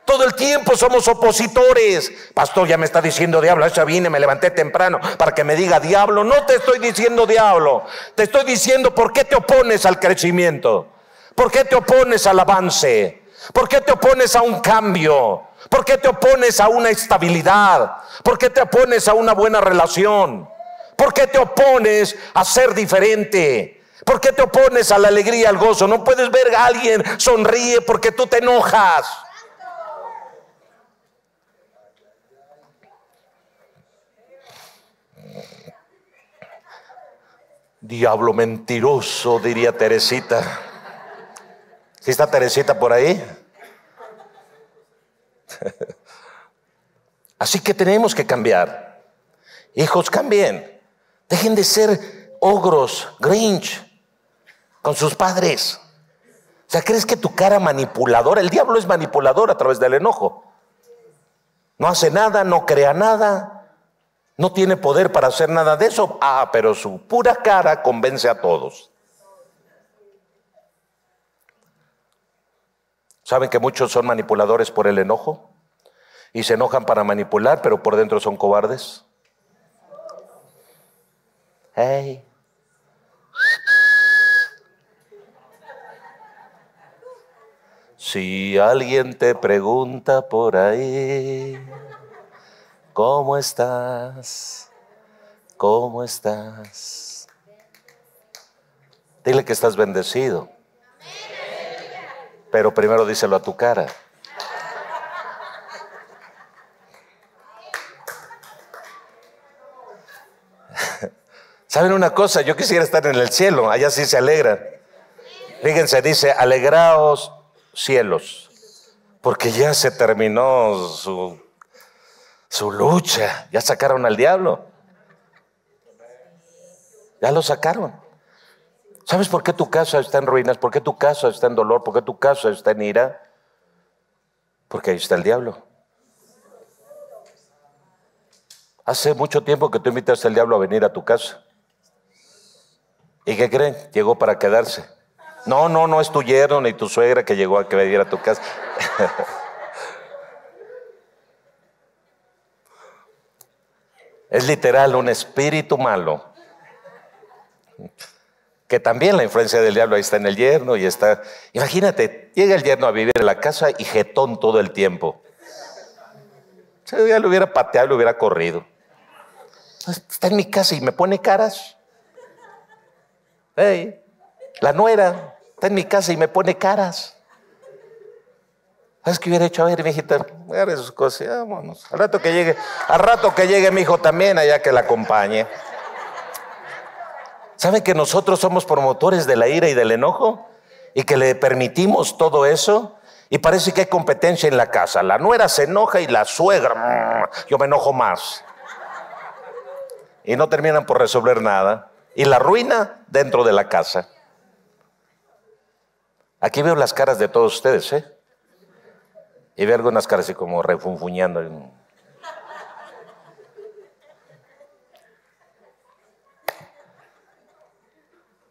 Todo el tiempo somos opositores. Pastor, ya me está diciendo diablo. Eso vine, me levanté temprano para que me diga diablo. No te estoy diciendo diablo. Te estoy diciendo por qué te opones al crecimiento. ¿Por qué te opones al avance? ¿Por qué te opones a un cambio? ¿Por qué te opones a una estabilidad? ¿Por qué te opones a una buena relación? ¿Por qué te opones a ser diferente? ¿Por qué te opones a la alegría, al gozo? No puedes ver a alguien sonríe porque tú te enojas. Diablo mentiroso, diría Teresita. ¿Sí está Teresita por ahí? Así que tenemos que cambiar. Hijos, cambien. Dejen de ser ogros, Grinch con sus padres. O sea, ¿crees que tu cara manipuladora? El diablo es manipulador a través del enojo. No hace nada, no crea nada, no tiene poder para hacer nada de eso. Pero su pura cara convence a todos. ¿Saben que muchos son manipuladores por el enojo? Y se enojan para manipular, pero por dentro son cobardes. Hey. Si alguien te pregunta por ahí, ¿cómo estás? ¿Cómo estás? Dile que estás bendecido. Pero primero díselo a tu cara. ¿Saben una cosa? Yo quisiera estar en el cielo, allá sí se alegran. Fíjense, dice, alegraos cielos, porque ya se terminó su lucha, ya sacaron al diablo. Ya lo sacaron. ¿Sabes por qué tu casa está en ruinas? ¿Por qué tu casa está en dolor? ¿Por qué tu casa está en ira? Porque ahí está el diablo. Hace mucho tiempo que tú invitaste al diablo a venir a tu casa. ¿Y qué creen? Llegó para quedarse. No es tu yerno ni tu suegra que llegó a que venir a tu casa. Es literal un espíritu malo. Que también la influencia del diablo ahí está en el yerno y está. Imagínate, llega el yerno a vivir en la casa y jetón todo el tiempo. Si ya lo hubiera pateado, lo hubiera corrido. Está en mi casa y me pone caras. Hey, la nuera está en mi casa y me pone caras. ¿Sabes qué hubiera hecho? A ver, mi hijita, agarre sus cosas, vámonos. Al rato que llegue mi hijo también, allá que la acompañe. ¿Saben que nosotros somos promotores de la ira y del enojo? Y que le permitimos todo eso. Y parece que hay competencia en la casa. La nuera se enoja y la suegra, yo me enojo más. Y no terminan por resolver nada. Y la ruina dentro de la casa. Aquí veo las caras de todos ustedes, ¿eh? Y veo algunas caras así como refunfuñando.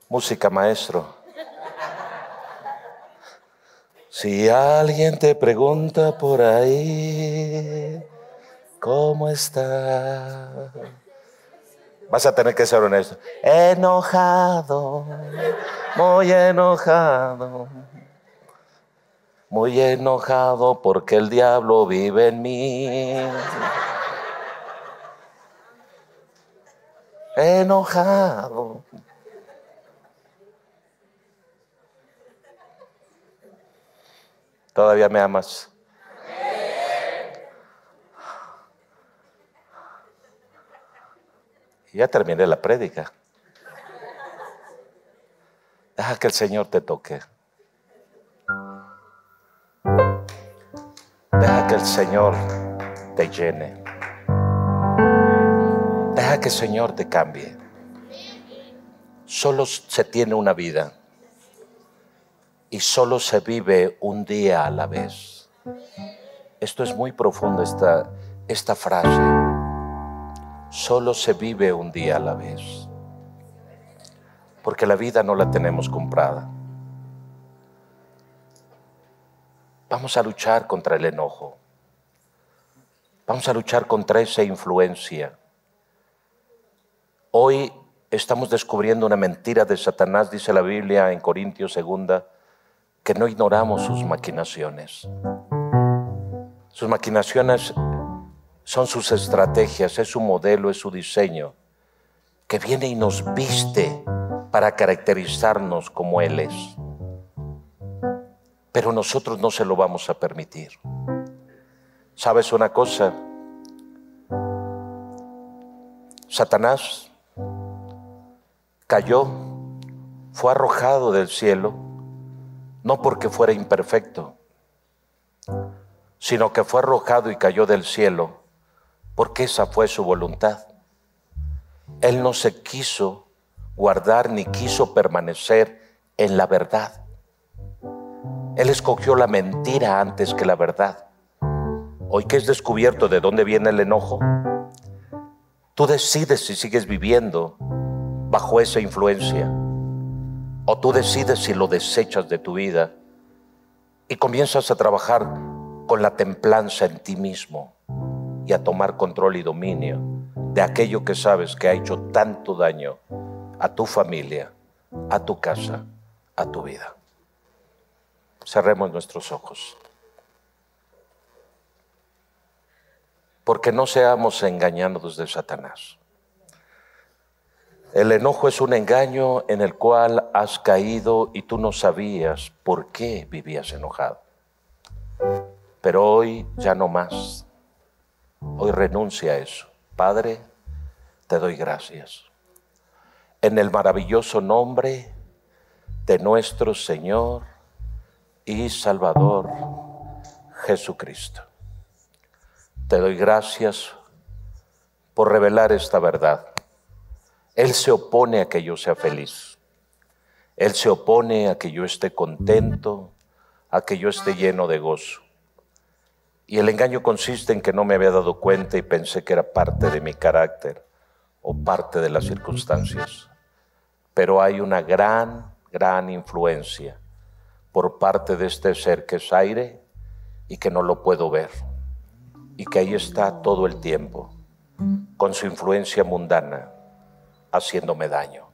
Música, maestro. Si alguien te pregunta por ahí, ¿cómo está? Vas a tener que ser honesto. Enojado, muy enojado. Muy enojado porque el diablo vive en mí. Enojado. ¿Todavía me amas? Ya terminé la prédica. Deja que el Señor te toque. Deja que el Señor te llene. Deja que el Señor te cambie. Solo se tiene una vida y solo se vive un día a la vez. Esto es muy profundo, esta frase. Solo se vive un día a la vez. Porque la vida no la tenemos comprada. Vamos a luchar contra el enojo. Vamos a luchar contra esa influencia. Hoy estamos descubriendo una mentira de Satanás, dice la Biblia en Corintios 2, que no ignoramos sus maquinaciones. Sus maquinaciones son sus estrategias, es su modelo, es su diseño, que viene y nos viste para caracterizarnos como Él es. Pero nosotros no se lo vamos a permitir. ¿Sabes una cosa? Satanás cayó, fue arrojado del cielo, no porque fuera imperfecto, sino que fue arrojado y cayó del cielo porque esa fue su voluntad. Él no se quiso guardar ni quiso permanecer en la verdad. Él escogió la mentira antes que la verdad. Hoy que es descubierto de dónde viene el enojo, tú decides si sigues viviendo bajo esa influencia o tú decides si lo desechas de tu vida y comienzas a trabajar con la templanza en ti mismo y a tomar control y dominio de aquello que sabes que ha hecho tanto daño a tu familia, a tu casa, a tu vida. Cerremos nuestros ojos. Porque no seamos engañados de Satanás. El enojo es un engaño en el cual has caído y tú no sabías por qué vivías enojado. Pero hoy ya no más. Hoy renuncia a eso. Padre, te doy gracias. En el maravilloso nombre de nuestro Señor y Salvador Jesucristo. Te doy gracias por revelar esta verdad. Él se opone a que yo sea feliz. Él se opone a que yo esté contento, a que yo esté lleno de gozo. Y el engaño consiste en que no me había dado cuenta y pensé que era parte de mi carácter o parte de las circunstancias. Pero hay una gran influencia por parte de este ser que es aire y que no lo puedo ver. Y que ahí está todo el tiempo, con su influencia mundana, haciéndome daño.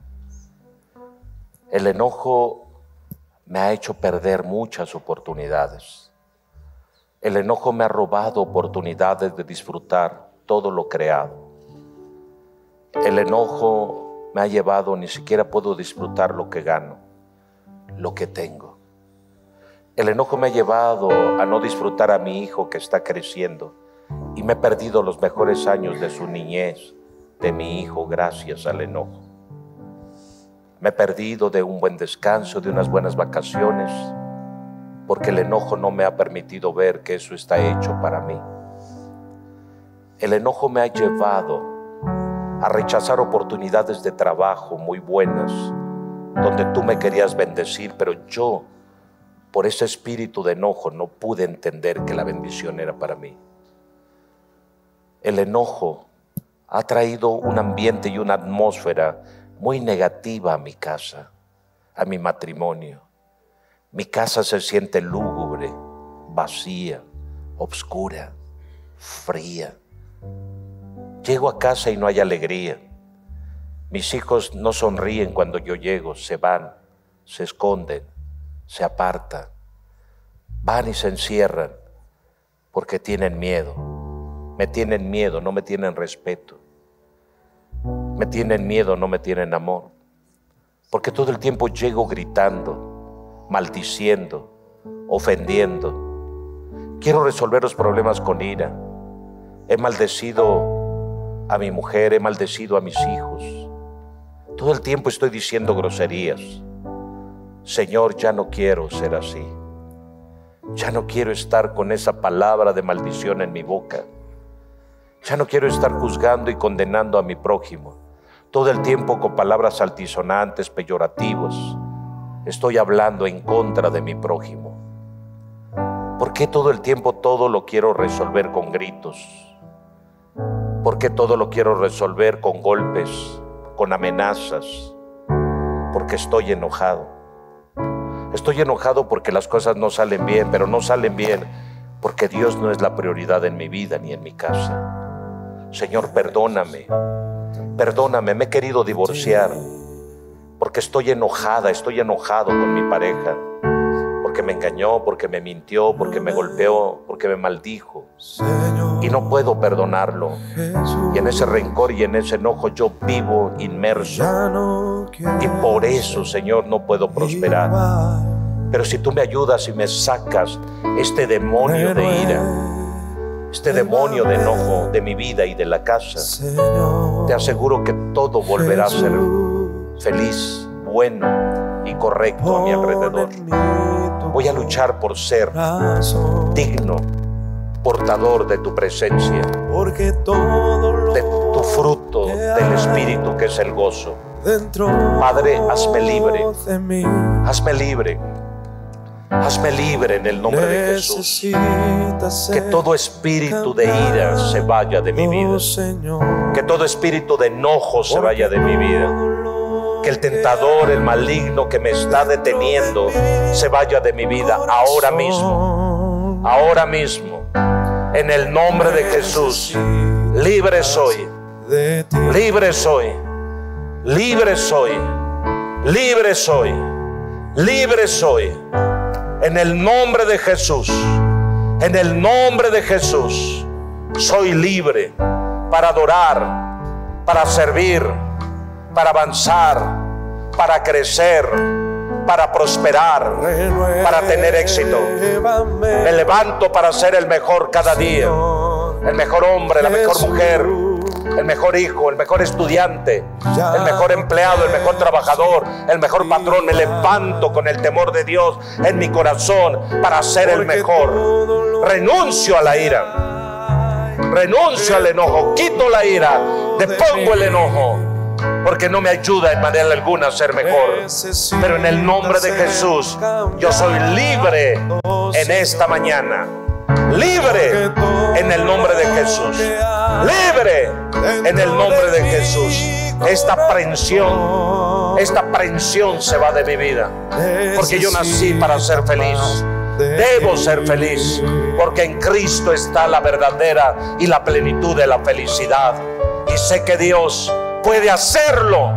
El enojo me ha hecho perder muchas oportunidades. El enojo me ha robado oportunidades de disfrutar todo lo creado. El enojo me ha llevado, ni siquiera puedo disfrutar lo que gano, lo que tengo. El enojo me ha llevado a no disfrutar a mi hijo que está creciendo y me he perdido los mejores años de su niñez, de mi hijo, gracias al enojo. Me he perdido de un buen descanso, de unas buenas vacaciones, porque el enojo no me ha permitido ver que eso está hecho para mí. El enojo me ha llevado a rechazar oportunidades de trabajo muy buenas, donde tú me querías bendecir, pero yo, por ese espíritu de enojo, no pude entender que la bendición era para mí. El enojo ha traído un ambiente y una atmósfera muy negativa a mi casa, a mi matrimonio. Mi casa se siente lúgubre, vacía, obscura, fría. Llego a casa y no hay alegría. Mis hijos no sonríen cuando yo llego, se van, se esconden, se apartan. Van y se encierran porque tienen miedo. Me tienen miedo, no me tienen respeto. Me tienen miedo, no me tienen amor. Porque todo el tiempo llego gritando, maldiciendo, ofendiendo. Quiero resolver los problemas con ira. He maldecido a mi mujer, he maldecido a mis hijos. Todo el tiempo estoy diciendo groserías. Señor, ya no quiero ser así. Ya no quiero estar con esa palabra de maldición en mi boca. Ya no quiero estar juzgando y condenando a mi prójimo. Todo el tiempo con palabras altisonantes, peyorativas, estoy hablando en contra de mi prójimo. ¿Por qué todo el tiempo todo lo quiero resolver con gritos? ¿Por qué todo lo quiero resolver con golpes, con amenazas? Porque estoy enojado. Estoy enojado porque las cosas no salen bien, pero no salen bien porque Dios no es la prioridad en mi vida ni en mi casa. Señor, perdóname, me he querido divorciar porque estoy enojada, estoy enojado con mi pareja, porque me engañó, porque me mintió, porque me golpeó, porque me maldijo y no puedo perdonarlo. Y en ese rencor y en ese enojo yo vivo inmerso y por eso, Señor, no puedo prosperar. Pero si tú me ayudas y me sacas este demonio de ira, este demonio de enojo de mi vida y de la casa, te aseguro que todo volverá a ser feliz, bueno y correcto a mi alrededor. Voy a luchar por ser digno, portador de tu presencia, de tu fruto del Espíritu que es el gozo. Padre, hazme libre, Hazme libre en el nombre de Jesús. Que todo espíritu de ira se vaya de mi vida. Que todo espíritu de enojo se vaya de mi vida. Que el tentador, el maligno que me está deteniendo se vaya de mi vida ahora mismo. Ahora mismo. En el nombre de Jesús. Libre soy. Libre soy. Libre soy. Libre soy. Libre soy. En el nombre de Jesús. En el nombre de Jesús. Soy libre para adorar, para servir, para avanzar, para crecer, para prosperar, para tener éxito. Me levanto para ser el mejor cada día. El mejor hombre, la mejor mujer, el mejor hijo, el mejor estudiante, el mejor empleado, el mejor trabajador, el mejor patrón. Me levanto con el temor de Dios en mi corazón para ser el mejor. Renuncio a la ira, renuncio al enojo, quito la ira, depongo el enojo, porque no me ayuda en manera alguna a ser mejor. Pero en el nombre de Jesús, yo soy libre en esta mañana. Libre en el nombre de Jesús. Libre en el nombre de Jesús. Esta aprensión se va de mi vida, porque yo nací para ser feliz. Debo ser feliz, porque en Cristo está la verdadera y la plenitud de la felicidad. Y sé que Dios puede hacerlo.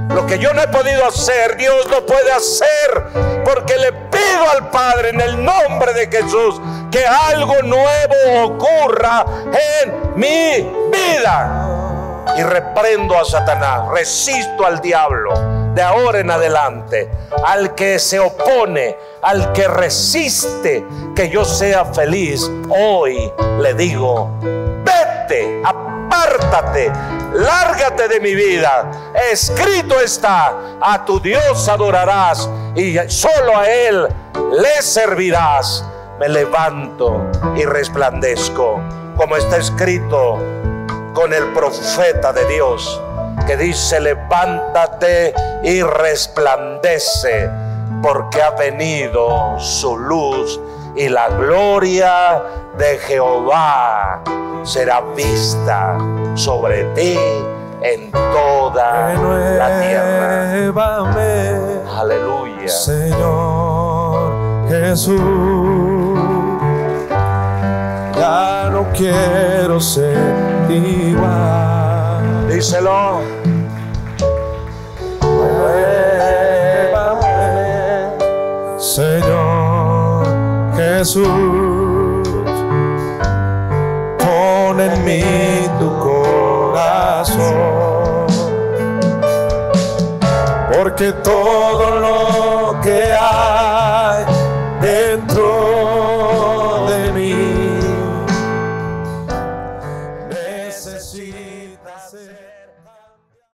Lo que yo no he podido hacer, Dios lo puede hacer, porque le pido al Padre en el nombre de Jesús que algo nuevo ocurra en mi vida. Y reprendo a Satanás, resisto al diablo de ahora en adelante, al que se opone, al que resiste que yo sea feliz. Hoy le digo: vete, apártate, lárgate de mi vida. Escrito está: a tu Dios adorarás y solo a Él le servirás. Me levanto y resplandezco, como está escrito con el profeta de Dios, que dice: levántate y resplandece, porque ha venido su luz y la gloria de Jehová será vista sobre ti en toda la tierra. Aleluya. Señor Jesús, ya no quiero ser igual. Díselo. Muévame, Señor Jesús, pon en mí tu corazón, porque todo lo que hay